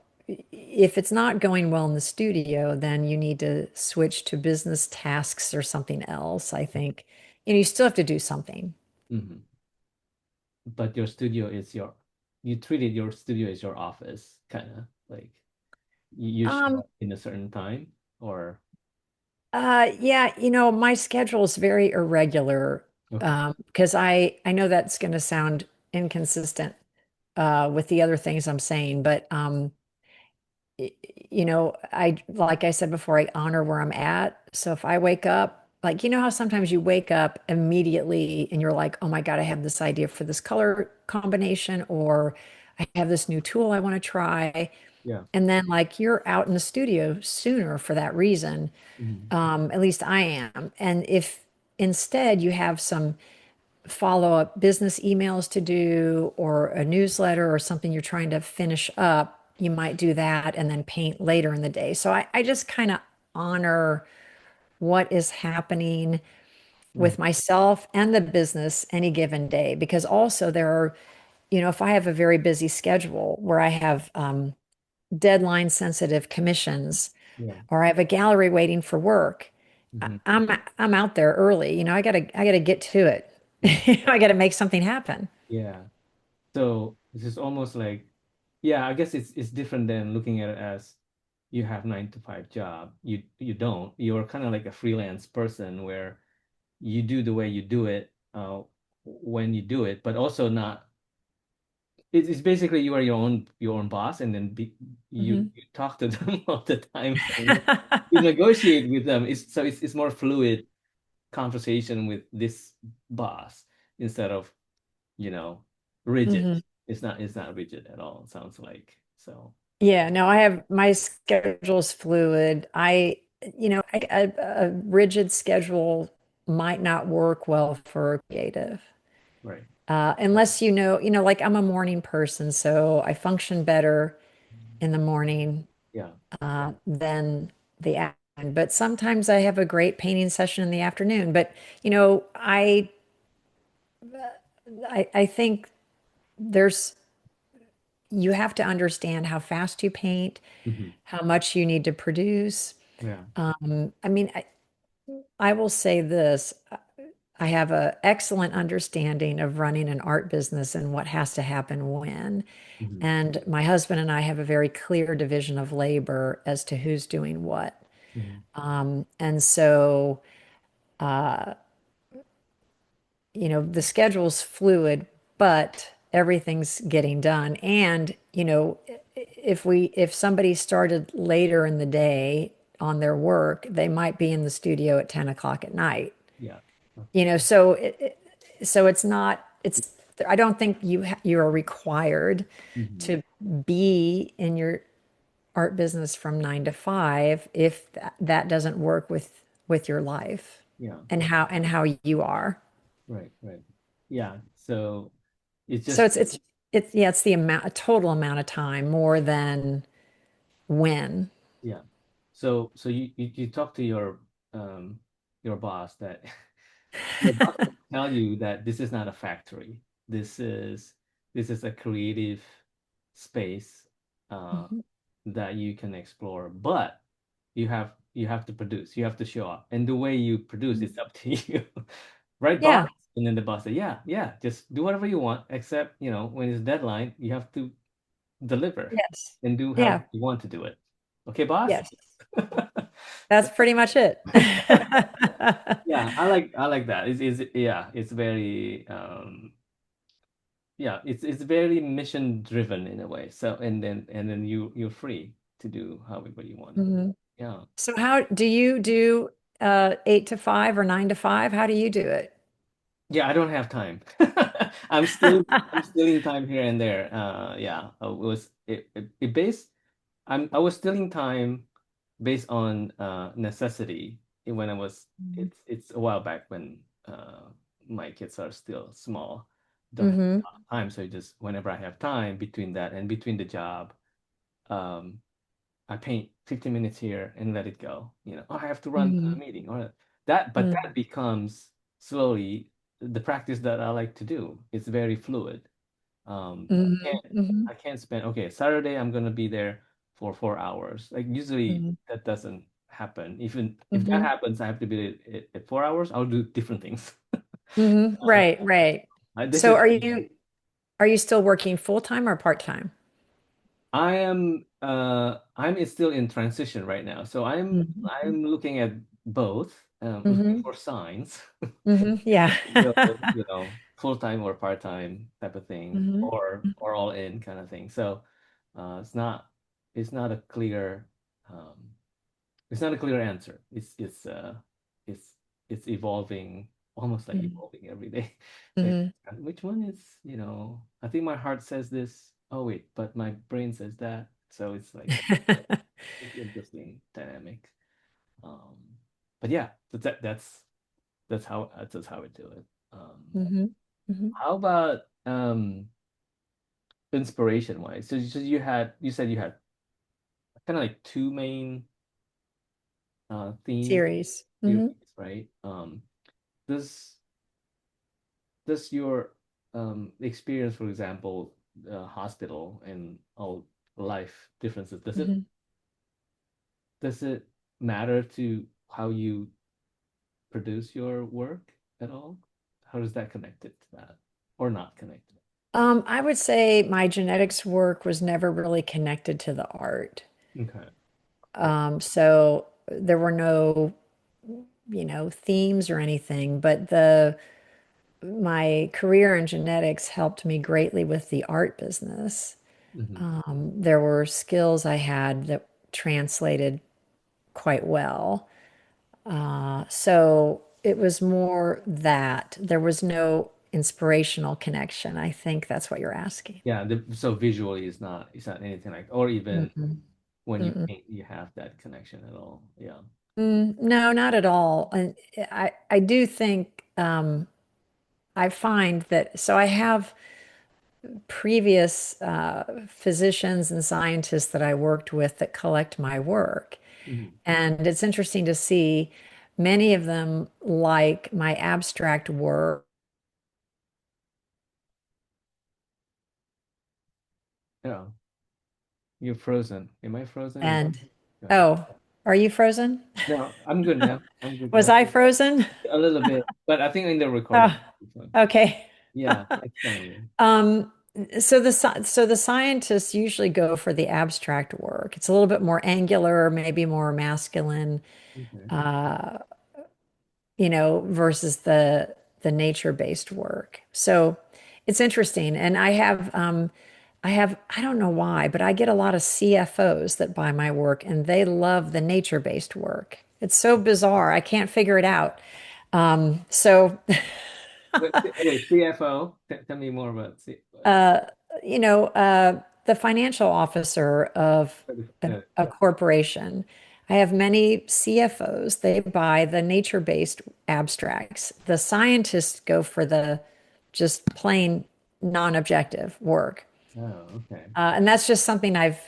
Speaker 2: if it's not going well in the studio, then you need to switch to business tasks or something else, I think. You still have to do something.
Speaker 1: Hmm. But your studio is you treated your studio as your office, kind of like you show
Speaker 2: Um,
Speaker 1: up in a certain time or
Speaker 2: yeah, my schedule is very irregular,
Speaker 1: okay.
Speaker 2: because I know that's going to sound inconsistent with the other things I'm saying, but y- I like I said before, I honor where I'm at. So if I wake up, like how sometimes you wake up immediately and you're like, oh my God, I have this idea for this color combination, or I have this new tool I want to try.
Speaker 1: Yeah.
Speaker 2: And then like you're out in the studio sooner for that reason.
Speaker 1: Hmm.
Speaker 2: At least I am. And if instead you have some follow-up business emails to do or a newsletter or something you're trying to finish up, you might do that and then paint later in the day. So I just kind of honor what is happening
Speaker 1: Hmm.
Speaker 2: with myself and the business any given day. Because also there are, if I have a very busy schedule where I have deadline sensitive commissions
Speaker 1: Yeah.
Speaker 2: or I have a gallery waiting for work,
Speaker 1: Hmm.
Speaker 2: I'm out there early. I gotta get to it.
Speaker 1: Yeah.
Speaker 2: I gotta make something happen.
Speaker 1: Yeah. So this is almost like, yeah, I guess it's different than looking at it as you have 9 to 5 job. You don't. You're kind of like a freelance person where you do the way you do it when you do it, but also not. It's basically you are your own boss, and then
Speaker 2: Mhm.
Speaker 1: you talk to them all the time. So you negotiate with them. It's more fluid conversation with this boss instead of you know rigid.
Speaker 2: Mhm.
Speaker 1: It's not rigid at all. It sounds like so.
Speaker 2: Yeah, no, I have my schedule's fluid. A rigid schedule might not work well for a creative.
Speaker 1: Right.
Speaker 2: Unless like I'm a morning person, so I function better in the morning
Speaker 1: Yeah.
Speaker 2: than the afternoon. But sometimes I have a great painting session in the afternoon. But you know, I think there's you have to understand how fast you paint,
Speaker 1: Hmm.
Speaker 2: how much you need to produce.
Speaker 1: Yeah.
Speaker 2: I mean, I will say this. I have an excellent understanding of running an art business and what has to happen when.
Speaker 1: Hmm.
Speaker 2: And my husband and I have a very clear division of labor as to who's doing what.
Speaker 1: Hmm.
Speaker 2: And so the schedule's fluid, but everything's getting done. And, if somebody started later in the day on their work, they might be in the studio at 10 o'clock at night.
Speaker 1: Yeah.
Speaker 2: So it's not, I don't think you are required
Speaker 1: Mhm.
Speaker 2: to be in your art business from 9 to 5 if that doesn't work with your life
Speaker 1: Yeah.
Speaker 2: and how you are.
Speaker 1: Right. Right. Yeah. So it's
Speaker 2: So
Speaker 1: just
Speaker 2: it's yeah, it's the total amount of time more than when.
Speaker 1: yeah. So you talk to um your boss that your boss will tell you that this is not a factory. This is this is a creative space uh
Speaker 2: Mhm.
Speaker 1: that you can explore, but you have to produce. You have to show up. And the way you produce is up to you. Right, boss?
Speaker 2: Yeah.
Speaker 1: And then the boss said, yeah, yeah, just do whatever you want, except, when it's deadline, you have to deliver
Speaker 2: Yes.
Speaker 1: and do how
Speaker 2: Yeah.
Speaker 1: you want to do it. Okay, boss?
Speaker 2: Yes. That's pretty much it.
Speaker 1: Yeah, I like that. Yeah, it's very yeah, it's very mission driven in a way. So and then you're free to do however you want to do.
Speaker 2: Mhm.
Speaker 1: Yeah.
Speaker 2: So how do you do 8 to 5 or 9 to 5? How do you do it?
Speaker 1: Yeah, I don't have time. I'm stealing time here and there. Yeah, it based I was stealing time based on necessity when I was it's a while back when my kids are still small. Don't have
Speaker 2: Mm-hmm.
Speaker 1: a lot of time, so just whenever I have time between that and between the job, um, I paint 15 minutes here and let it go. Oh, I have to run to a
Speaker 2: Hmm.
Speaker 1: meeting or that, but that becomes slowly the practice that I like to do. It's very fluid. I
Speaker 2: Hmm.
Speaker 1: can't
Speaker 2: Hmm.
Speaker 1: I can't spend okay, Saturday I'm gonna be there for 4 hours. Like usually
Speaker 2: Hmm.
Speaker 1: that doesn't happen. Even if that
Speaker 2: Hmm.
Speaker 1: happens, I have to be at 4 hours. I'll do different things.
Speaker 2: Hmm.
Speaker 1: Uh,
Speaker 2: Right, right.
Speaker 1: this
Speaker 2: So
Speaker 1: is
Speaker 2: are you still working full time or part time?
Speaker 1: I'm still in transition right now. So
Speaker 2: Hmm.
Speaker 1: I'm looking at both, looking
Speaker 2: Hmm.
Speaker 1: for signs.
Speaker 2: Hmm. Yeah.
Speaker 1: Go, full-time or part-time type of thing,
Speaker 2: Hmm.
Speaker 1: or all in kind of thing. So it's not a clear um it's not a clear answer. It's it's evolving, almost like evolving every day. Like
Speaker 2: Hmm.
Speaker 1: which one is, I think my heart says this. Oh wait, but my brain says that. So it's like it's interesting dynamic. Um, but yeah, that's how I do it.
Speaker 2: Hmm. Hmm.
Speaker 1: How about inspiration wise? So you said you had kind of like two main themes
Speaker 2: Series.
Speaker 1: series,
Speaker 2: Hmm.
Speaker 1: right? Does does your experience, for example, hospital and all life differences,
Speaker 2: Hmm.
Speaker 1: does it matter to how you produce your work at all? How does that connect it to that, or not connected?
Speaker 2: I would say my genetics work was never really connected to the art.
Speaker 1: Okay. Yeah.
Speaker 2: So there were no, themes or anything, but the my career in genetics helped me greatly with the art business.
Speaker 1: Hmm.
Speaker 2: There were skills I had that translated quite well. So it was more that there was no inspirational connection. I think that's what you're asking.
Speaker 1: Yeah. So visually, it's not anything like, or even
Speaker 2: Mm-mm.
Speaker 1: when you
Speaker 2: Mm-mm.
Speaker 1: paint, you have that connection at all. Yeah.
Speaker 2: No, not at all. And I do think I find that so I have previous physicians and scientists that I worked with that collect my work.
Speaker 1: Mhm.
Speaker 2: And it's interesting to see many of them like my abstract work.
Speaker 1: Yeah. You're frozen. Am I frozen?
Speaker 2: And
Speaker 1: Yeah.
Speaker 2: oh, are you frozen?
Speaker 1: No, I'm good now. I'm good
Speaker 2: Was
Speaker 1: now.
Speaker 2: I frozen?
Speaker 1: A little bit, but I think in the recording.
Speaker 2: Oh, okay.
Speaker 1: Yeah, it's fine.
Speaker 2: Um, so the scientists usually go for the abstract work. It's a little bit more angular, maybe more masculine,
Speaker 1: Okay.
Speaker 2: uh, versus the nature-based work. So it's interesting. And I don't know why, but I get a lot of CFOs that buy my work and they love the nature-based work. It's so bizarre. I can't figure it out. So
Speaker 1: Wait, CFO. Tell me more about C.
Speaker 2: uh, the financial officer of a corporation. I have many CFOs. They buy the nature-based abstracts. The scientists go for the just plain non-objective work.
Speaker 1: Oh, okay.
Speaker 2: And that's just something I've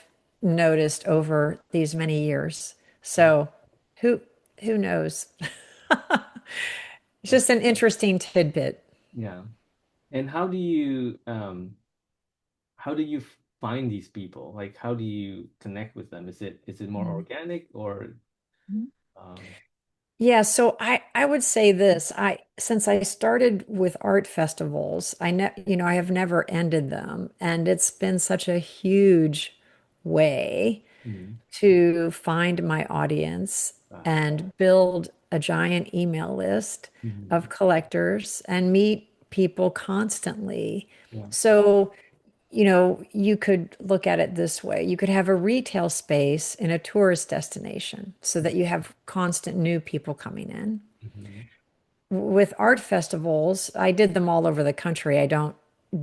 Speaker 2: noticed over these many years. So who who knows? It's just an interesting tidbit.
Speaker 1: Yeah. And how do you find these people? Like, how do you connect with them? Is it more organic or
Speaker 2: Mhm.
Speaker 1: um
Speaker 2: Yeah, so I would say this. I since I started with art festivals, I have never ended them, and it's been such a huge way
Speaker 1: mhm,
Speaker 2: to find my audience
Speaker 1: wow.
Speaker 2: and build a giant email list
Speaker 1: Mhm,
Speaker 2: of collectors and meet people constantly.
Speaker 1: yeah.
Speaker 2: So you could look at it this way. You could have a retail space in a tourist destination so that you have constant new people coming in.
Speaker 1: Mhm,
Speaker 2: With art festivals, I did them all over the country. I don't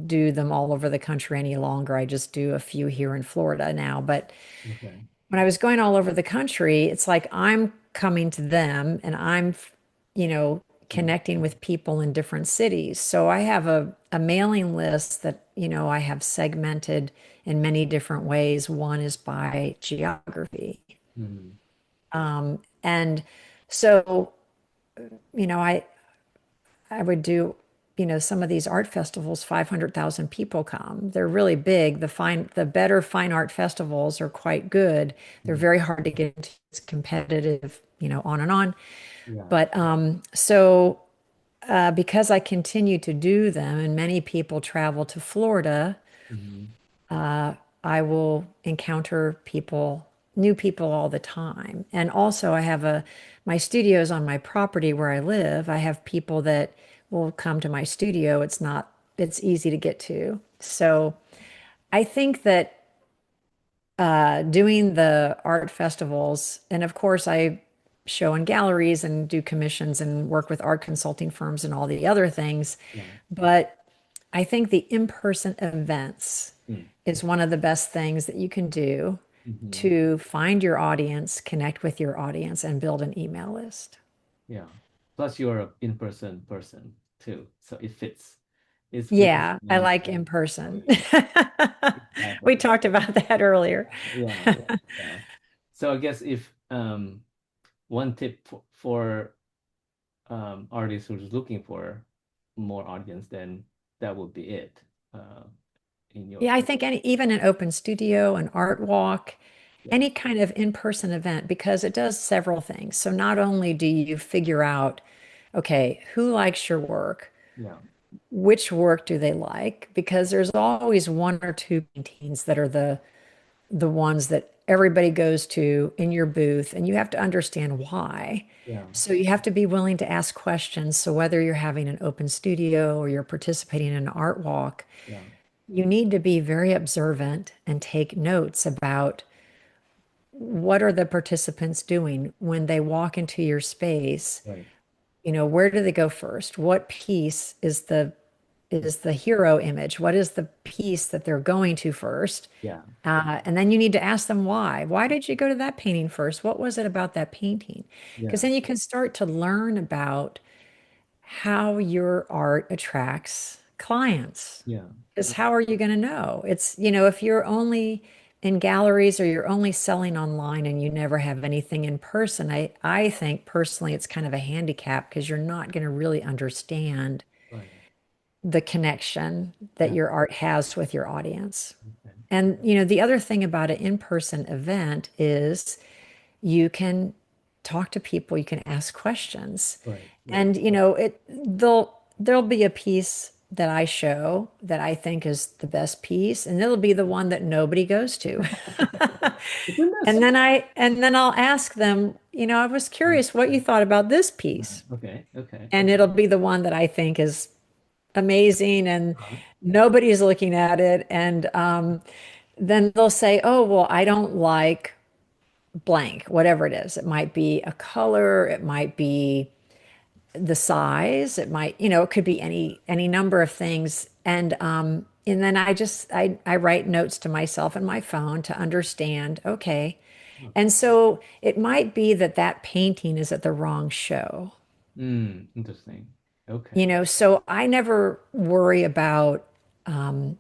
Speaker 2: do them all over the country any longer. I just do a few here in Florida now. But
Speaker 1: okay.
Speaker 2: when I was going all over the country, it's like I'm coming to them and
Speaker 1: Yeah.
Speaker 2: connecting with people in different cities. So I have a mailing list that, I have segmented in many different ways. One is by geography.
Speaker 1: Mhm,
Speaker 2: And so, you know, I would do, some of these art festivals, 500,000 people come. They're really big. The better fine art festivals are quite good. They're
Speaker 1: mhm,
Speaker 2: very hard to get into. It's competitive, on and on.
Speaker 1: yeah.
Speaker 2: But so because I continue to do them and many people travel to Florida,
Speaker 1: Mhm,
Speaker 2: I will encounter new people all the time. And also, my studio's on my property where I live. I have people that will come to my studio. It's easy to get to. So I think that doing the art festivals, and of course, I show in galleries and do commissions and work with art consulting firms and all the other things.
Speaker 1: yeah.
Speaker 2: But I think the in-person events
Speaker 1: Mm,
Speaker 2: is one of the best things that you can do
Speaker 1: mhm,
Speaker 2: to find your audience, connect with your audience, and build an email list.
Speaker 1: yeah. Plus you're a in-person person too. So it fits. It's pretty
Speaker 2: Yeah, I
Speaker 1: nice.
Speaker 2: like in person.
Speaker 1: Yeah,
Speaker 2: We
Speaker 1: exactly.
Speaker 2: talked about that earlier.
Speaker 1: Yeah, yeah, yeah. So I guess if one tip for artists who's looking for more audience, then that would be it. Uh, in your
Speaker 2: Yeah, I think even an open studio, an art walk,
Speaker 1: yeah,
Speaker 2: any kind of in-person event, because it does several things. So not only do you figure out, okay, who likes your work?
Speaker 1: yeah,
Speaker 2: Which work do they like? Because there's always one or two paintings that are the ones that everybody goes to in your booth, and you have to understand why.
Speaker 1: yeah,
Speaker 2: So you have to be willing to ask questions. So whether you're having an open studio or you're participating in an art walk,
Speaker 1: yeah,
Speaker 2: you need to be very observant and take notes about what are the participants doing when they walk into your space.
Speaker 1: right,
Speaker 2: Where do they go first? What piece is the hero image? What is the piece that they're going to first?
Speaker 1: yeah,
Speaker 2: And then you need to ask them why. Why did you go to that painting first? What was it about that painting? Because
Speaker 1: yeah,
Speaker 2: then you can start to learn about how your art attracts clients.
Speaker 1: yeah,
Speaker 2: Because how are you going to know? If you're only in galleries or you're only selling online and you never have anything in person, I think personally it's kind of a handicap because you're not going to really understand
Speaker 1: right,
Speaker 2: the connection that
Speaker 1: yeah,
Speaker 2: your art has with your audience.
Speaker 1: okay,
Speaker 2: And the other thing about an in-person event is you can talk to people, you can ask questions.
Speaker 1: right, yeah,
Speaker 2: And there'll be a piece that I show that I think is the best piece, and it'll be the one that nobody goes to.
Speaker 1: isn't that
Speaker 2: And then I'll ask them, I was curious what you thought about this piece.
Speaker 1: Okay, okay,
Speaker 2: And
Speaker 1: okay.
Speaker 2: it'll be the one that I think is amazing and
Speaker 1: Uh-huh.
Speaker 2: nobody's looking at it. And then they'll say, oh, well, I don't like blank, whatever it is. It might be a color, it might be the size, it might, it could be any number of things. And then I write notes to myself in my phone to understand, okay. And so it might be that that painting is at the wrong show.
Speaker 1: Interesting. Okay.
Speaker 2: So I never worry about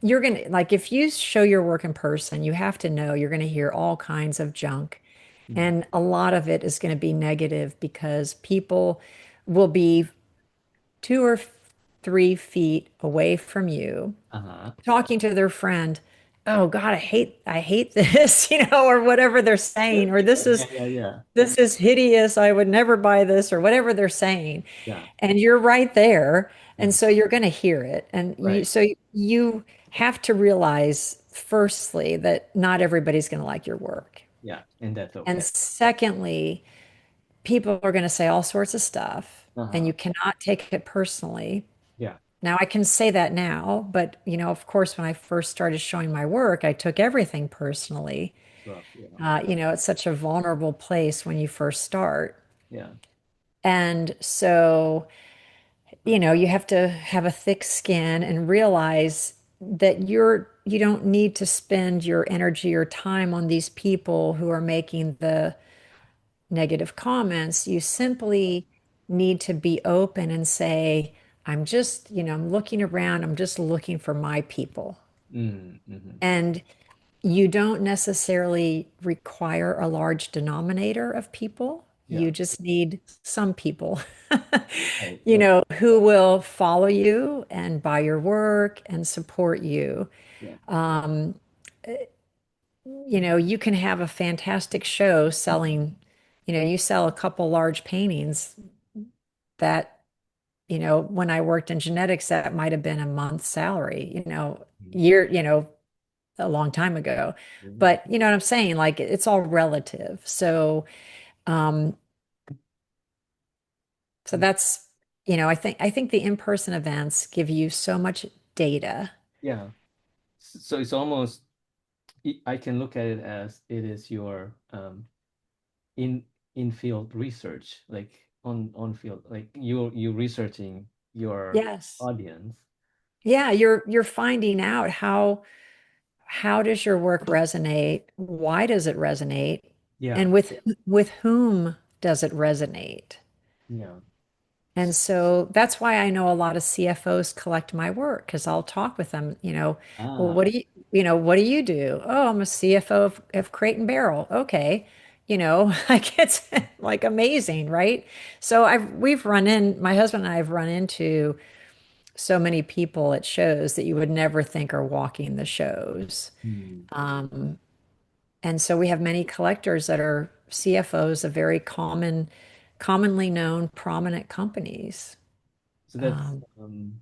Speaker 2: you're gonna like if you show your work in person, you have to know you're gonna hear all kinds of junk.
Speaker 1: Mm.
Speaker 2: And a lot of it is going to be negative because people will be 2 or 3 feet away from you
Speaker 1: Uh-huh.
Speaker 2: talking to their friend. Oh God, I hate this, or whatever they're saying, or this
Speaker 1: Yeah,
Speaker 2: is
Speaker 1: yeah, yeah.
Speaker 2: this is hideous. I would never buy this, or whatever they're saying.
Speaker 1: Yeah.
Speaker 2: And you're right there. And
Speaker 1: Yeah.
Speaker 2: so you're going to hear it. And
Speaker 1: Right.
Speaker 2: you have to realize, firstly, that not everybody's going to like your work.
Speaker 1: Yeah. And that's
Speaker 2: And
Speaker 1: okay.
Speaker 2: secondly, people are going to say all sorts of stuff, and
Speaker 1: Uh-huh.
Speaker 2: you cannot take it personally.
Speaker 1: Yeah.
Speaker 2: Now, I can say that now, but of course, when I first started showing my work, I took everything personally.
Speaker 1: Rough. Yeah.
Speaker 2: It's such a vulnerable place when you first start.
Speaker 1: Yeah.
Speaker 2: And so, you have to have a thick skin and realize that you don't need to spend your energy or time on these people who are making the negative comments. You simply need to be open and say, I'm looking around, I'm just looking for my people.
Speaker 1: Mm-hmm.
Speaker 2: And you don't necessarily require a large denominator of people.
Speaker 1: Yeah.
Speaker 2: You just need some people,
Speaker 1: Right. Right.
Speaker 2: who will follow you and buy your work and support you.
Speaker 1: Yeah.
Speaker 2: You can have a fantastic show selling, you sell a couple large paintings that, when I worked in genetics, that might have been a month's salary,
Speaker 1: Mm.
Speaker 2: year, a long time ago.
Speaker 1: Yeah.
Speaker 2: But you know what I'm saying? Like it's all relative. Um, so that's, I think the in-person events give you so much data.
Speaker 1: Yeah. So it's almost I can look at it as it is your in in field research, like on field, like you researching your
Speaker 2: Yes.
Speaker 1: audience.
Speaker 2: Yeah, you're finding out how does your work resonate? Why does it resonate?
Speaker 1: Yeah.
Speaker 2: And with whom does it resonate?
Speaker 1: Yeah.
Speaker 2: And so that's why I know a lot of CFOs collect my work because I'll talk with them, well,
Speaker 1: Ah.
Speaker 2: what do you do? Oh, I'm a CFO of Crate and Barrel. Okay. Like it's like amazing, right? So my husband and I have run into so many people at shows that you would never think are walking the shows.
Speaker 1: Hmm.
Speaker 2: And so we have many collectors that are CFOs of very commonly known prominent companies.
Speaker 1: So
Speaker 2: Um,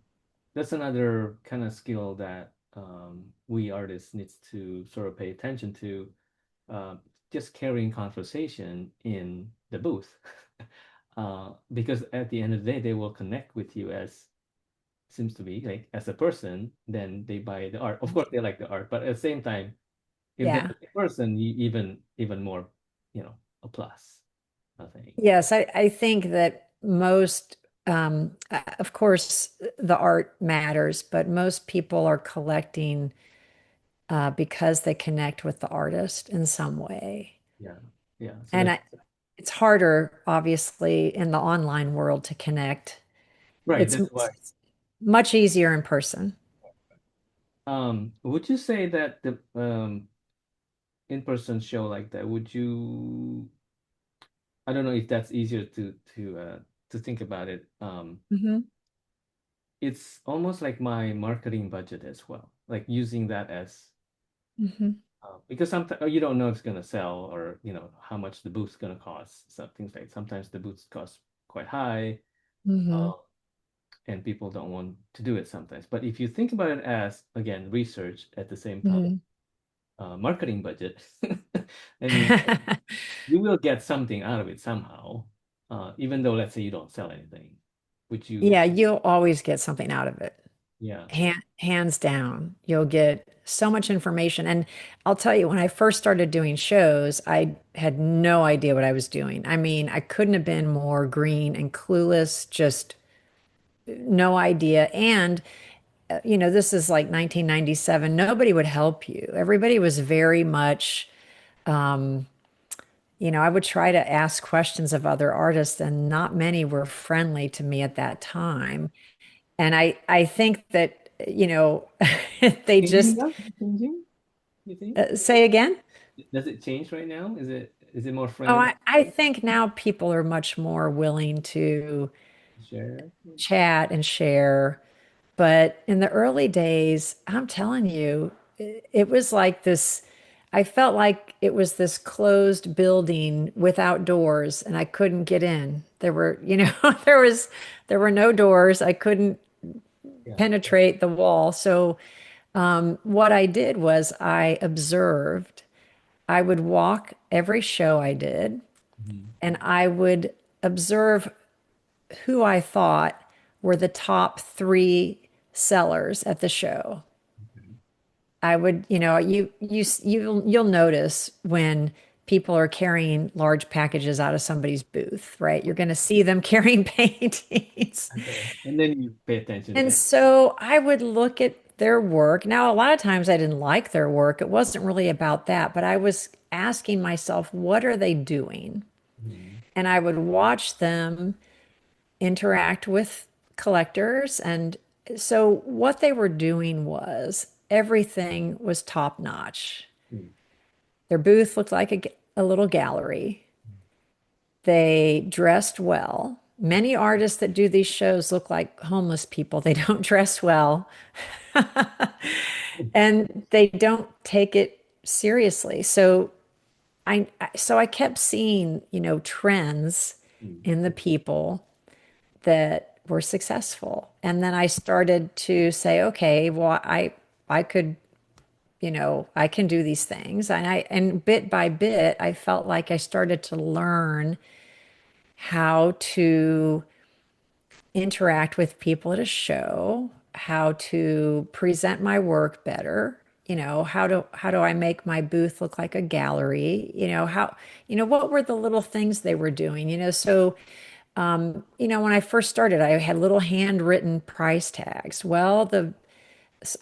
Speaker 1: that's another kind of skill that we artists needs to sort of pay attention to, uh, just carrying conversation in the booth. Because at the end of the day, they will connect with you as seems to be like as a person, then they buy the art. Of course, they like the art, but at the same time, if they're
Speaker 2: yeah.
Speaker 1: a person, even more, a plus, I think.
Speaker 2: Yes, I think that of course, the art matters, but most people are collecting because they connect with the artist in some way.
Speaker 1: Yeah, yeah. So
Speaker 2: And
Speaker 1: that's
Speaker 2: I, it's harder, obviously, in the online world to connect.
Speaker 1: right.
Speaker 2: It's
Speaker 1: That's why.
Speaker 2: much easier in person.
Speaker 1: Would you say that the in-person show like that, I don't know if that's easier to think about it.
Speaker 2: Hmm.
Speaker 1: It's almost like my marketing budget as well, like using that as
Speaker 2: Hmm.
Speaker 1: because sometimes you don't know if it's gonna sell or how much the boot's gonna cost. So things like sometimes the boots cost quite high,
Speaker 2: Hmm.
Speaker 1: uh, and people don't want to do it sometimes. But if you think about it as again research at the same time,
Speaker 2: Hmm.
Speaker 1: marketing budget. I mean, you will get something out of it somehow, even though let's say you don't sell anything, which you,
Speaker 2: Yeah, you'll always get something out of it.
Speaker 1: yeah.
Speaker 2: Hands down, you'll get so much information. And I'll tell you, when I first started doing shows, I had no idea what I was doing. I mean, I couldn't have been more green and clueless, just no idea. And, this is like 1997. Nobody would help you. Everybody was very much, I would try to ask questions of other artists, and not many were friendly to me at that time. And I think that, they
Speaker 1: Changing
Speaker 2: just
Speaker 1: now? Changing, you think?
Speaker 2: say again.
Speaker 1: Does it change right now? Is it more
Speaker 2: Oh,
Speaker 1: friendly?
Speaker 2: I think now people are much more willing to
Speaker 1: Share?
Speaker 2: chat and share. But in the early days, I'm telling you, it was like this. I felt like it was this closed building without doors, and I couldn't get in. There were, there were no doors. I couldn't
Speaker 1: Yeah.
Speaker 2: penetrate the wall. So, what I did was I observed. I would walk every show I did,
Speaker 1: Mhm.
Speaker 2: and I would observe who I thought were the top three sellers at the show.
Speaker 1: Okay.
Speaker 2: I would, you'll notice when people are carrying large packages out of somebody's booth, right? You're going to see them carrying paintings.
Speaker 1: Okay. And then you pay attention to
Speaker 2: And
Speaker 1: that.
Speaker 2: so I would look at their work. Now, a lot of times I didn't like their work. It wasn't really about that, but I was asking myself, what are they doing?
Speaker 1: Mhm.
Speaker 2: And I would watch them interact with collectors. And so what they were doing was everything was top notch.
Speaker 1: Mhm.
Speaker 2: Their booth looked like a little gallery. They dressed well. Many artists that do these shows look like homeless people. They don't dress well and they don't take it seriously. So I kept seeing, trends
Speaker 1: Mhm.
Speaker 2: in the people that were successful. And then I started to say, okay, well, I could, I can do these things. And bit by bit, I felt like I started to learn how to interact with people at a show, how to present my work better, how do I make my booth look like a gallery, what were the little things they were doing, so when I first started, I had little handwritten price tags. Well, the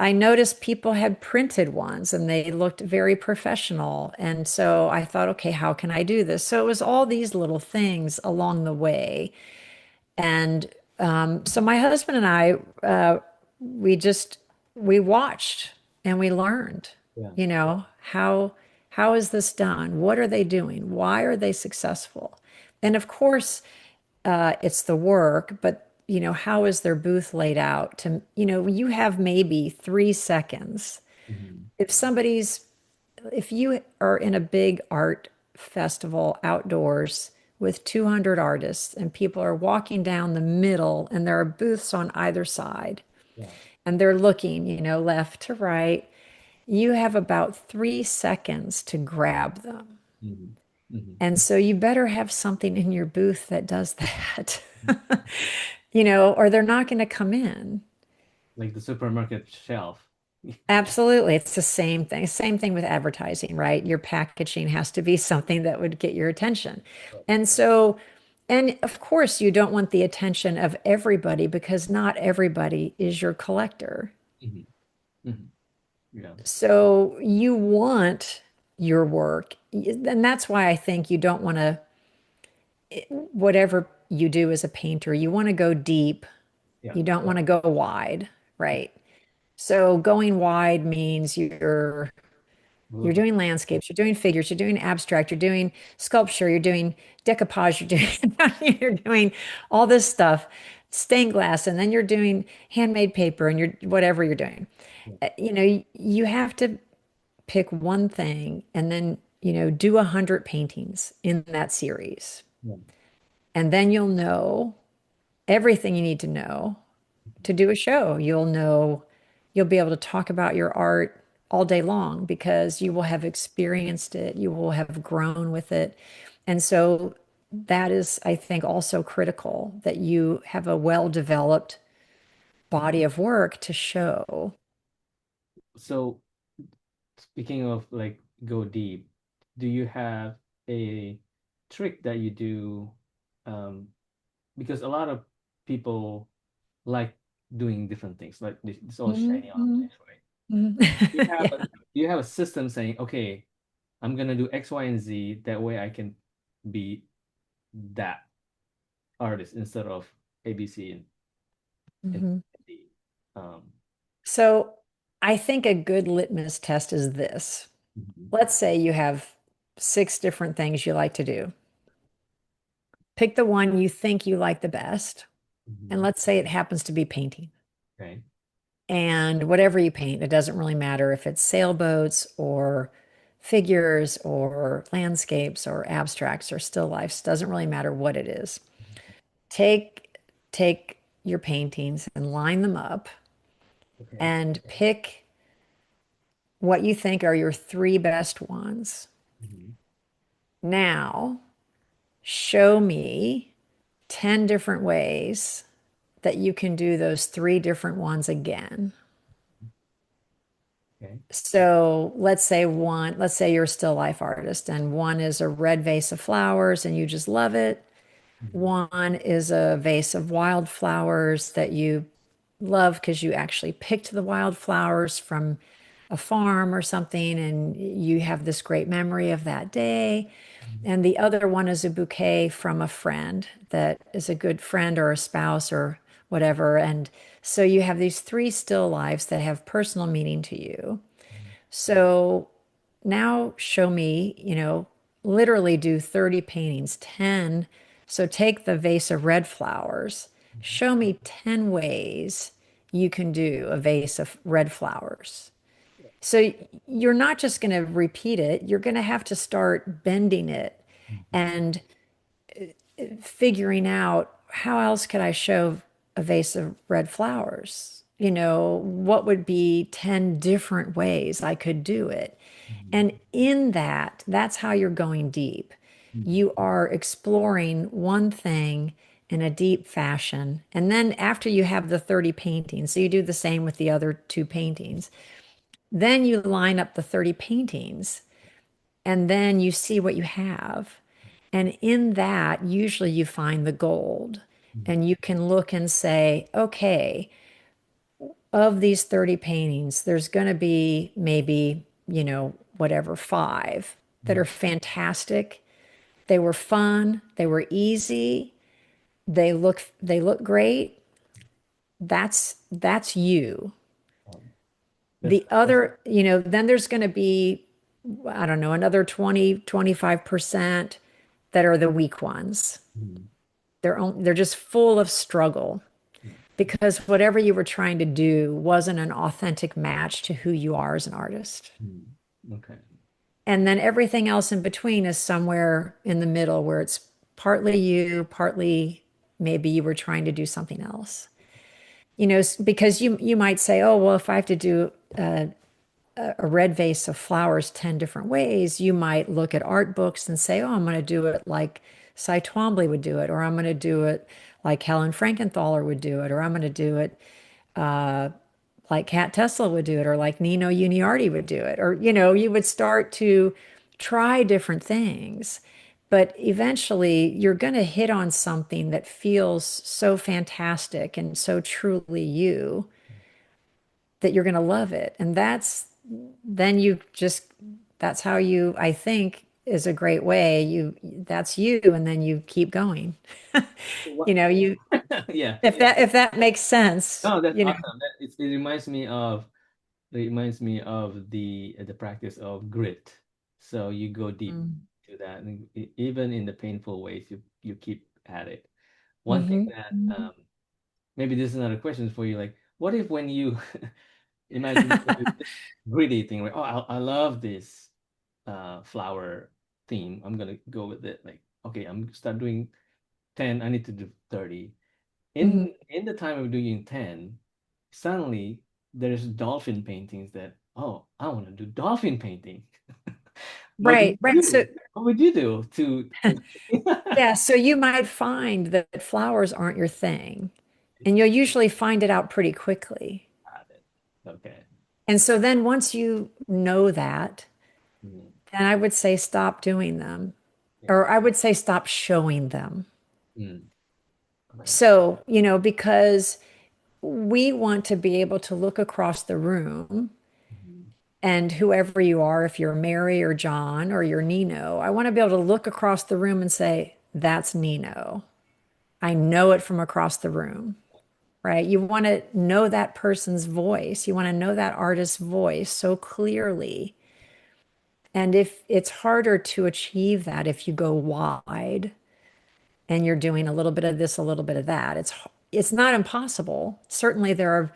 Speaker 2: I noticed people had printed ones and they looked very professional. And so I thought, okay, how can I do this? So it was all these little things along the way. And so my husband and I, we just we watched and we learned,
Speaker 1: Yeah.
Speaker 2: how is this done? What are they doing? Why are they successful? And of course, it's the work, but how is their booth laid out to, you have maybe 3 seconds.
Speaker 1: Mhm.
Speaker 2: If somebody's, if you are in a big art festival outdoors with 200 artists and people are walking down the middle and there are booths on either side
Speaker 1: Yeah.
Speaker 2: and they're looking, left to right, you have about 3 seconds to grab them.
Speaker 1: Mhm. Mhm.
Speaker 2: And so you better have something in your booth that does that, or they're not going to come in.
Speaker 1: Like the supermarket shelf.
Speaker 2: Absolutely. It's the same thing. Same thing with advertising, right? Your packaging has to be something that would get your attention. And so, and of course, you don't want the attention of everybody because not everybody is your collector.
Speaker 1: Mhm. Mhm. Yeah.
Speaker 2: So you want your work. And that's why I think you don't want to, whatever you do as a painter, you want to go deep.
Speaker 1: Yeah.
Speaker 2: You don't want to go wide, right? So going wide means you're
Speaker 1: Well,
Speaker 2: doing landscapes, you're doing figures, you're doing abstract, you're doing sculpture, you're doing decoupage, you're doing you're doing all this stuff, stained glass, and then you're doing handmade paper and you're whatever you're doing.
Speaker 1: yeah.
Speaker 2: You have to pick one thing and then, do 100 paintings in that series.
Speaker 1: Yeah.
Speaker 2: And then you'll know everything you need to know to do a show. You'll be able to talk about your art all day long because you will have experienced it, you will have grown with it. And so that is, I think, also critical that you have a well-developed body of work to show.
Speaker 1: So speaking of like go deep, do you have a trick that you do? Um, because a lot of people like doing different things, like this all shiny
Speaker 2: Mhm,
Speaker 1: objects, right?
Speaker 2: mhm.
Speaker 1: You have
Speaker 2: Yeah.
Speaker 1: you have a system saying, okay, I'm gonna do X, Y, and Z. That way I can be that artist instead of A, B, C, and
Speaker 2: Mhm.
Speaker 1: D. Um,
Speaker 2: So I think a good litmus test is this.
Speaker 1: mhm,
Speaker 2: Let's say you have six different things you like to do. Pick the one you think you like the best. And
Speaker 1: mhm.
Speaker 2: let's say it happens to be painting.
Speaker 1: Okay.
Speaker 2: And whatever you paint, it doesn't really matter if it's sailboats or figures or landscapes or abstracts or still lifes, doesn't really matter what it is. Take your paintings and line them up
Speaker 1: Okay.
Speaker 2: and pick what you think are your three best ones.
Speaker 1: Mhm.
Speaker 2: Now, show me 10 different ways that you can do those three different ones again.
Speaker 1: Okay.
Speaker 2: So let's say you're a still life artist, and one is a red vase of flowers and you just love it.
Speaker 1: Mhm.
Speaker 2: One is a vase of wildflowers that you love because you actually picked the wildflowers from a farm or something and you have this great memory of that day.
Speaker 1: Mhm.
Speaker 2: And the other one is a bouquet from a friend that is a good friend or a spouse or whatever. And so you have these three still lives that have personal meaning to you. So now show me, literally do 30 paintings, 10. So take the vase of red flowers. Show me 10 ways you can do a vase of red flowers. So you're not just going to repeat it, you're going to have to start bending it
Speaker 1: Mhm.
Speaker 2: and figuring out how else could I show a vase of red flowers? What would be 10 different ways I could do it?
Speaker 1: Mhm.
Speaker 2: And in that, that's how you're going deep.
Speaker 1: Mhm.
Speaker 2: You are exploring one thing in a deep fashion. And then after you have the 30 paintings, so you do the same with the other two paintings, then you line up the 30 paintings and then you see what you have. And in that, usually you find the gold.
Speaker 1: Mhm.
Speaker 2: And you can look and say, okay, of these 30 paintings, there's going to be maybe, whatever, five that are
Speaker 1: Mhm.
Speaker 2: fantastic. They were fun, they were easy, they look great. That's you.
Speaker 1: Um, that's
Speaker 2: The other, then there's going to be, I don't know, another 20, 25% that are the weak ones.
Speaker 1: mhm.
Speaker 2: They're just full of struggle
Speaker 1: Yeah.
Speaker 2: because whatever you were trying to do wasn't an authentic match to who you are as an artist.
Speaker 1: Mhm. Okay.
Speaker 2: And then everything else in between is somewhere in the middle where it's partly you, partly maybe you were trying to do something else. Because you might say, "Oh, well, if I have to do a red vase of flowers 10 different ways," you might look at art books and say, "Oh, I'm going to do it like Cy Twombly would do it, or I'm going to do it like Helen Frankenthaler would do it, or I'm going to do it like Kat Tesla would do it, or like Nino Uniardi would do it." Or, you would start to try different things. But eventually, you're going to hit on something that feels so fantastic and so truly you that you're going to love it. And then you just, that's how you, I think, is a great way. That's you. And then you keep going.
Speaker 1: What?
Speaker 2: You know, you,
Speaker 1: Yeah.
Speaker 2: if that makes sense,
Speaker 1: No, that's awesome. It reminds me of the practice of grit. So you go deep
Speaker 2: Mm.
Speaker 1: to that, and even in the painful ways, you keep at it. One thing
Speaker 2: Hmm.
Speaker 1: that maybe this is another question for you, like, what if when you imagine this gritty thing, like, oh, I love this flower theme. I'm gonna go with it. Like, okay, I'm start doing 10. I need to do 30.
Speaker 2: Hmm.
Speaker 1: In the time of doing 10, suddenly there's dolphin paintings that oh, I want to do dolphin painting. What do
Speaker 2: Right,
Speaker 1: you
Speaker 2: right. So
Speaker 1: do? What would you do to
Speaker 2: yeah, so you might find that flowers aren't your thing, and you'll usually find it out pretty quickly.
Speaker 1: Got it. Okay.
Speaker 2: And so then once you know that,
Speaker 1: Mm,
Speaker 2: then I would say stop doing them,
Speaker 1: yeah.
Speaker 2: or I would say stop showing them.
Speaker 1: Mm, right.
Speaker 2: So, because we want to be able to look across the room
Speaker 1: Mhm.
Speaker 2: and whoever you are, if you're Mary or John or you're Nino, I want to be able to look across the room and say, that's Nino. I know it from across the room, right? You want to know that person's voice. You want to know that artist's voice so clearly. And if it's harder to achieve that if you go wide and you're doing a little bit of this, a little bit of that, it's not impossible. Certainly there are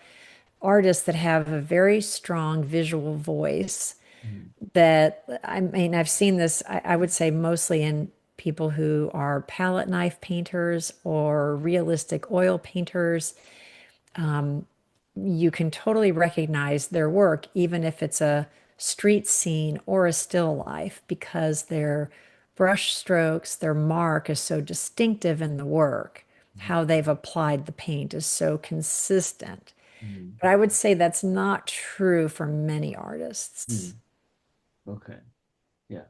Speaker 2: artists that have a very strong visual voice
Speaker 1: Mm,
Speaker 2: that I mean, I've seen this, I would say mostly in people who are palette knife painters or realistic oil painters. You can totally recognize their work, even if it's a street scene or a still life, because their brush strokes, their mark is so distinctive in the work. How they've applied the paint is so consistent.
Speaker 1: mm,
Speaker 2: But I would say that's not true for many artists.
Speaker 1: mm. Okay. Yeah,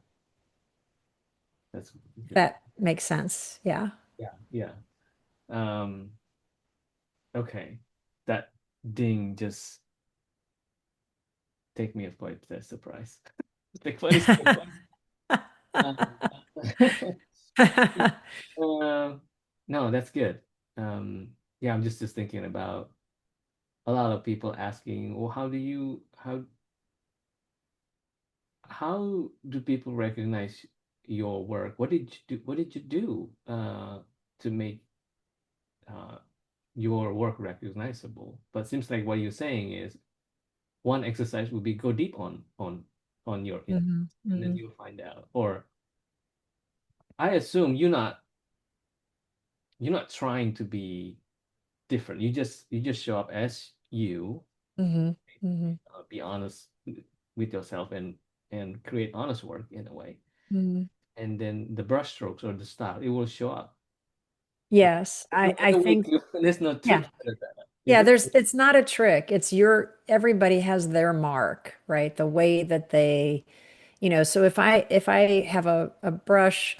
Speaker 1: that's
Speaker 2: If
Speaker 1: good.
Speaker 2: that makes sense. Yeah.
Speaker 1: Yeah, yeah. Um, okay. That ding just take me quite by surprise. Like what is um, um, no, that's good. Yeah, I'm just thinking about a lot of people asking, well, how do people recognize your work? What did you do? What did you do to make uh, your work recognizable? But seems like what you're saying is one exercise would be go deep on your in,
Speaker 2: Mhm,
Speaker 1: and then
Speaker 2: mhm,
Speaker 1: you'll find out. Or I assume you're not trying to be different. You just show up as you,
Speaker 2: mhm, mhm,
Speaker 1: be honest with yourself and create honest work in a way.
Speaker 2: mhm.
Speaker 1: And then the brush strokes or the style, it will show up. Right?
Speaker 2: Yes, I
Speaker 1: No way
Speaker 2: think,
Speaker 1: there's no
Speaker 2: yeah.
Speaker 1: trick to that. Is
Speaker 2: Yeah,
Speaker 1: it?
Speaker 2: it's not a trick. It's everybody has their mark, right? The way that they, so if I have a brush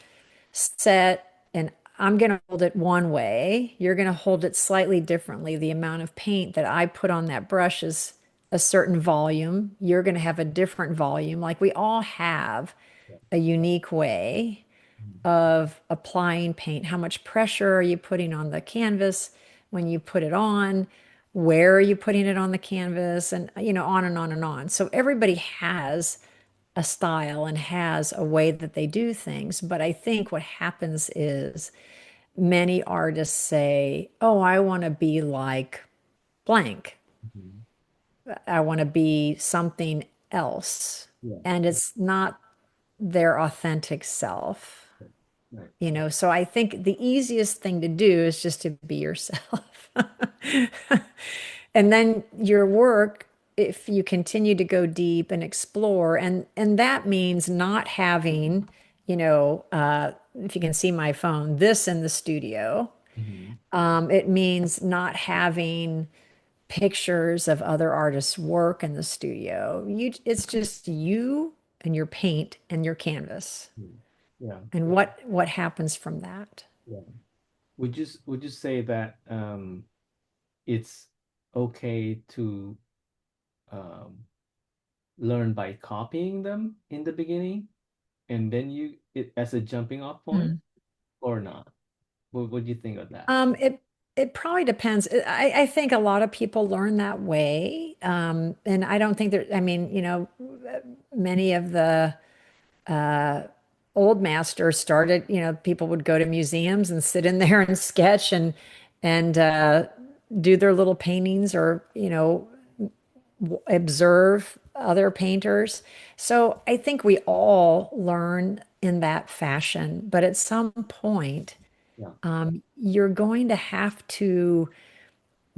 Speaker 2: set and I'm going to hold it one way, you're going to hold it slightly differently. The amount of paint that I put on that brush is a certain volume. You're going to have a different volume. Like we all have
Speaker 1: Yeah.
Speaker 2: a unique way of applying paint. How much pressure are you putting on the canvas when you put it on? Where are you putting it on the canvas? And, on and on and on. So everybody has a style and has a way that they do things. But I think what happens is many artists say, oh, I want to be like blank.
Speaker 1: Mhm.
Speaker 2: I want to be something else.
Speaker 1: Yeah.
Speaker 2: And it's not their authentic self.
Speaker 1: Right.
Speaker 2: So I think the easiest thing to do is just to be yourself. And then your work, if you continue to go deep and explore, and that means not having, if you can see my phone, this in the studio.
Speaker 1: Mhm.
Speaker 2: It means not having pictures of other artists' work in the studio. It's just you and your paint and your canvas,
Speaker 1: Mhm. Yeah.
Speaker 2: and
Speaker 1: Yeah.
Speaker 2: what happens from that.
Speaker 1: Yeah. Would you say that it's okay to um, learn by copying them in the beginning, and then you it as a jumping off point,
Speaker 2: Mm.
Speaker 1: or not? What do you think of that?
Speaker 2: It probably depends. I think a lot of people learn that way. And I don't think that, I mean, many of the old masters started, people would go to museums and sit in there and sketch and do their little paintings or, observe other painters. So I think we all learn in that fashion, but at some point,
Speaker 1: Yeah.
Speaker 2: you're going to have to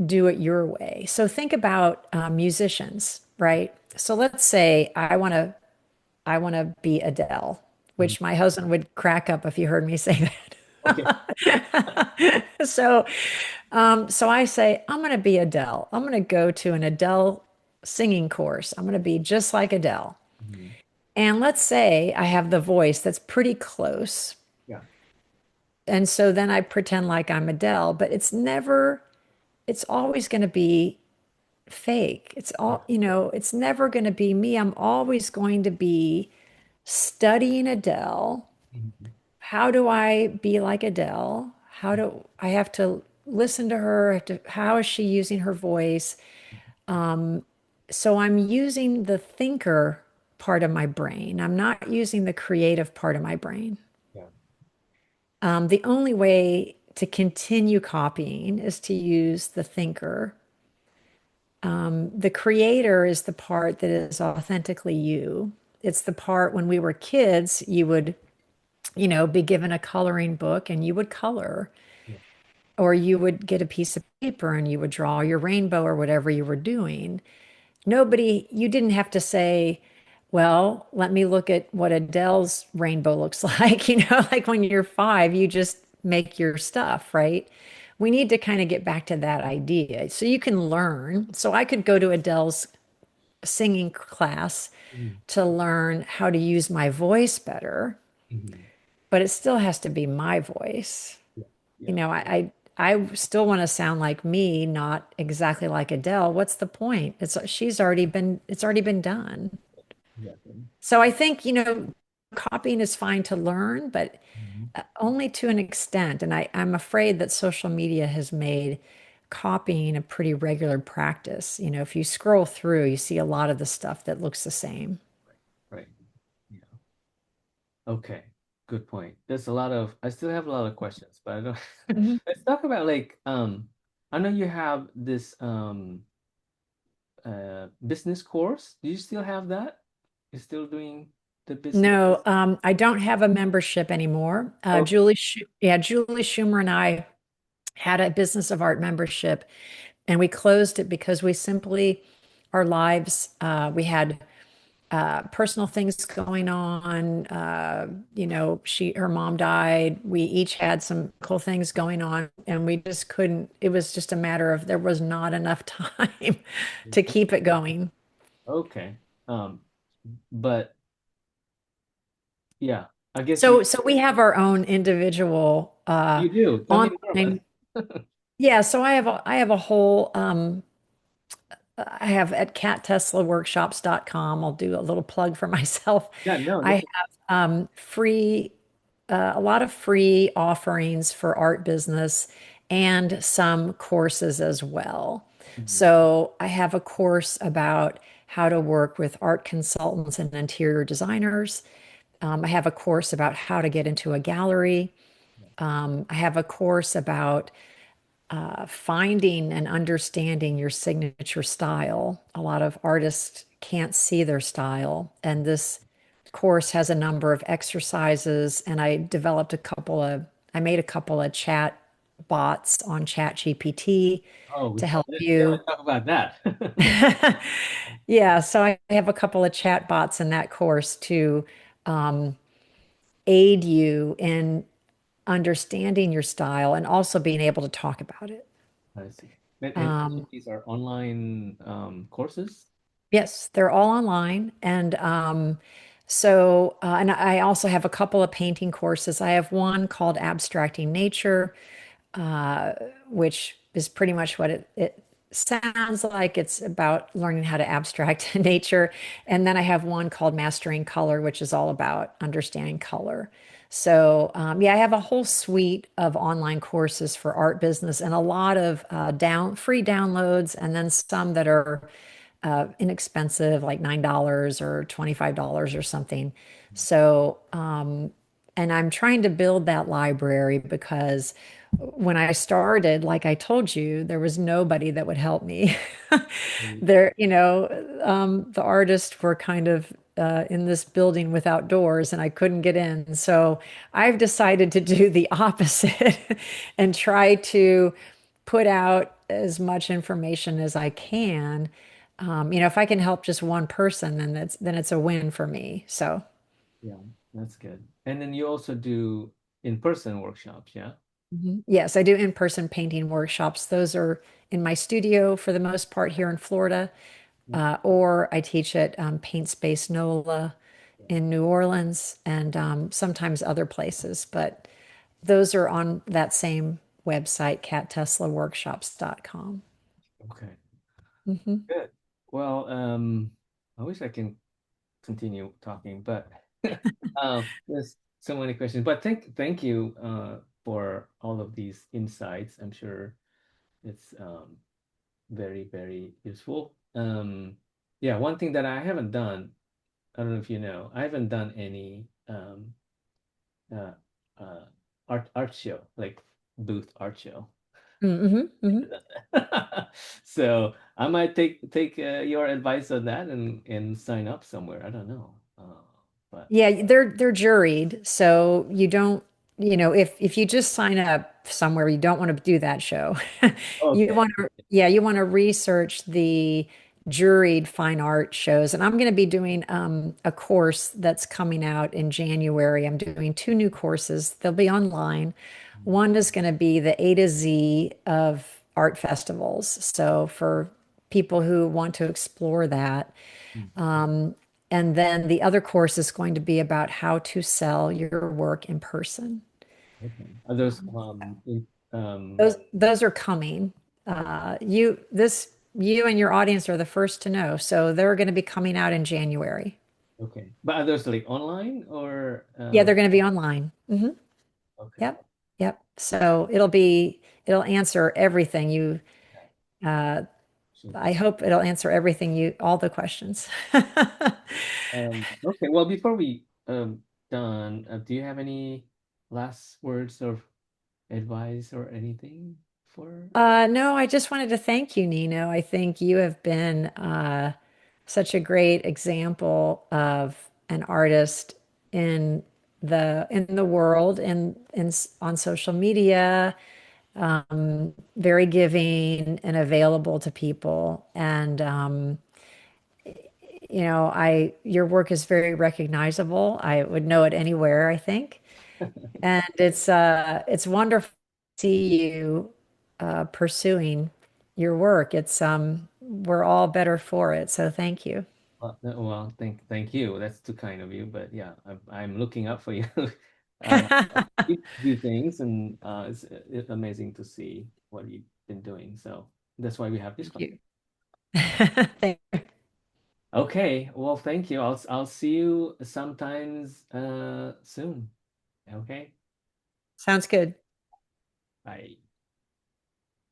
Speaker 2: do it your way. So think about musicians, right? so let's say I want to be Adele,
Speaker 1: Mhm.
Speaker 2: which my husband would crack up if he heard me say
Speaker 1: Okay.
Speaker 2: that. So I say, I'm going to be Adele. I'm going to go to an Adele singing course. I'm going to be just like Adele.
Speaker 1: Mhm.
Speaker 2: And let's say I have the voice that's pretty close.
Speaker 1: Yeah.
Speaker 2: And so then I pretend like I'm Adele, but it's always going to be fake. It's
Speaker 1: Yeah.
Speaker 2: all, it's never going to be me. I'm always going to be studying Adele.
Speaker 1: Mhm.
Speaker 2: How do I be like Adele? How do I have to listen to her? How is she using her voice? So I'm using the thinker part of my brain. I'm not using the creative part of my brain.
Speaker 1: Yeah.
Speaker 2: The only way to continue copying is to use the thinker. The creator is the part that is authentically you. It's the part when we were kids, you would, be given a coloring book and you would color,
Speaker 1: Yeah.
Speaker 2: or you would get a piece of paper and you would draw your rainbow or whatever you were doing. You didn't have to say, well, let me look at what Adele's rainbow looks like. Like when you're 5, you just make your stuff, right? We need to kind of get back to that idea so you can learn. So I could go to Adele's singing class
Speaker 1: Mhm.
Speaker 2: to learn how to use my voice better,
Speaker 1: Mhm.
Speaker 2: but it still has to be my voice.
Speaker 1: Yeah.
Speaker 2: You
Speaker 1: Yeah.
Speaker 2: know, I still want to sound like me, not exactly like Adele. What's the point? It's already been done.
Speaker 1: Exactly.
Speaker 2: So I think, copying is fine to learn, but
Speaker 1: Mhm.
Speaker 2: only to an extent. And I'm afraid that social media has made copying a pretty regular practice. If you scroll through, you see a lot of the stuff that looks the same.
Speaker 1: Right. Yeah. Okay. Good point. There's a lot of, I still have a lot of questions, but I don't.
Speaker 2: Mhm.
Speaker 1: Let's talk about like, I know you have this business course. Do you still have that? You're still doing the business?
Speaker 2: No, I don't have a membership anymore.
Speaker 1: Okay.
Speaker 2: Julie Schumer and I had a Business of Art membership, and we closed it because our lives, we had personal things going on. Her mom died. We each had some cool things going on, and we just couldn't. It was just a matter of there was not enough time to keep it going.
Speaker 1: Okay. Um, but yeah, I guess
Speaker 2: So we have our own individual
Speaker 1: you do. Tell me more about
Speaker 2: online. Yeah, so I have a whole I have at catteslaworkshops.com. I'll do a little plug for myself.
Speaker 1: Yeah, no,
Speaker 2: I
Speaker 1: that's
Speaker 2: have free a lot of free offerings for art business and some courses as well.
Speaker 1: mhm.
Speaker 2: So I have a course about how to work with art consultants and interior designers. I have a course about how to get into a gallery. I have a course about finding and understanding your signature style. A lot of artists can't see their style, and this course has a number of exercises. And I made a couple of chat bots on ChatGPT
Speaker 1: Oh,
Speaker 2: to help
Speaker 1: we
Speaker 2: you.
Speaker 1: gotta talk about that.
Speaker 2: Yeah, so I have a couple of chat bots in that course to aid you in understanding your style and also being able to talk about it.
Speaker 1: I see. And these are online courses?
Speaker 2: Yes, they're all online. And I also have a couple of painting courses. I have one called Abstracting Nature, uh, which is pretty much what it sounds like. It's about learning how to abstract nature. And then I have one called Mastering Color, which is all about understanding color. So, yeah, I have a whole suite of online courses for art business and a lot of free downloads, and then some that are inexpensive, like $9 or $25 or something. So, and I'm trying to build that library because when I started, like I told you, there was nobody that would help me.
Speaker 1: Mm.
Speaker 2: The artists were kind of in this building without doors and I couldn't get in. So I've decided to do the opposite and try to put out as much information as I can If I can help just one person, then it's a win for me. So,
Speaker 1: Yeah, that's good. And then you also do in-person workshops, yeah?
Speaker 2: mhm. Yes, I do in-person painting workshops. Those are in my studio for the most part here in Florida,
Speaker 1: Yeah.
Speaker 2: or I teach at Paint Space NOLA
Speaker 1: Yeah.
Speaker 2: in New Orleans and sometimes other places. But those are on that same website, catteslaworkshops.com.
Speaker 1: Okay.
Speaker 2: Hmm.
Speaker 1: Good. Well, I wish I can continue talking, but there's so many questions. But thank you for all of these insights. I'm sure it's very, very useful. Yeah, one thing that I haven't done, I don't know if you know, I haven't done any uh, uh, art show, like booth art show.
Speaker 2: Hmm. Hmm.
Speaker 1: So I might take your advice on that and sign up somewhere. I don't know, but
Speaker 2: Yeah, they're juried, so you don't, if you just sign up somewhere, you don't want to do that show. You
Speaker 1: okay,
Speaker 2: want to, yeah, you want to research the juried fine art shows. And I'm going to be doing a course that's coming out in January. I'm doing two new courses. They'll be online. One is going to be the A to Z of art festivals. So for people who want to explore that. And then the other course is going to be about how to sell your work in person.
Speaker 1: okay. Are those
Speaker 2: Those are coming. You and your audience are the first to know. So they're going to be coming out in January.
Speaker 1: okay? But are those like online or
Speaker 2: Yeah, they're going to be online.
Speaker 1: okay?
Speaker 2: Yep. Yep. So it'll answer everything uh,
Speaker 1: Super.
Speaker 2: I hope it'll answer all the questions.
Speaker 1: Okay. Well, before we done, do you have any last words of advice or anything for?
Speaker 2: No, I just wanted to thank you, Nino. I think you have been such a great example of an artist in the world and on social media, very giving and available to people. And I your work is very recognizable. I would know it anywhere, I think. And it's wonderful to see you pursuing your work. It's we're all better for it. So thank you.
Speaker 1: Well, thank you. That's too kind of you, but yeah, I'm looking up for you. You do things, and it's amazing to see what you've been doing. So that's why we have this
Speaker 2: Thank
Speaker 1: one.
Speaker 2: you. Thank you.
Speaker 1: Okay, well, thank you. I'll see you sometimes soon. Okay,
Speaker 2: Sounds good.
Speaker 1: bye.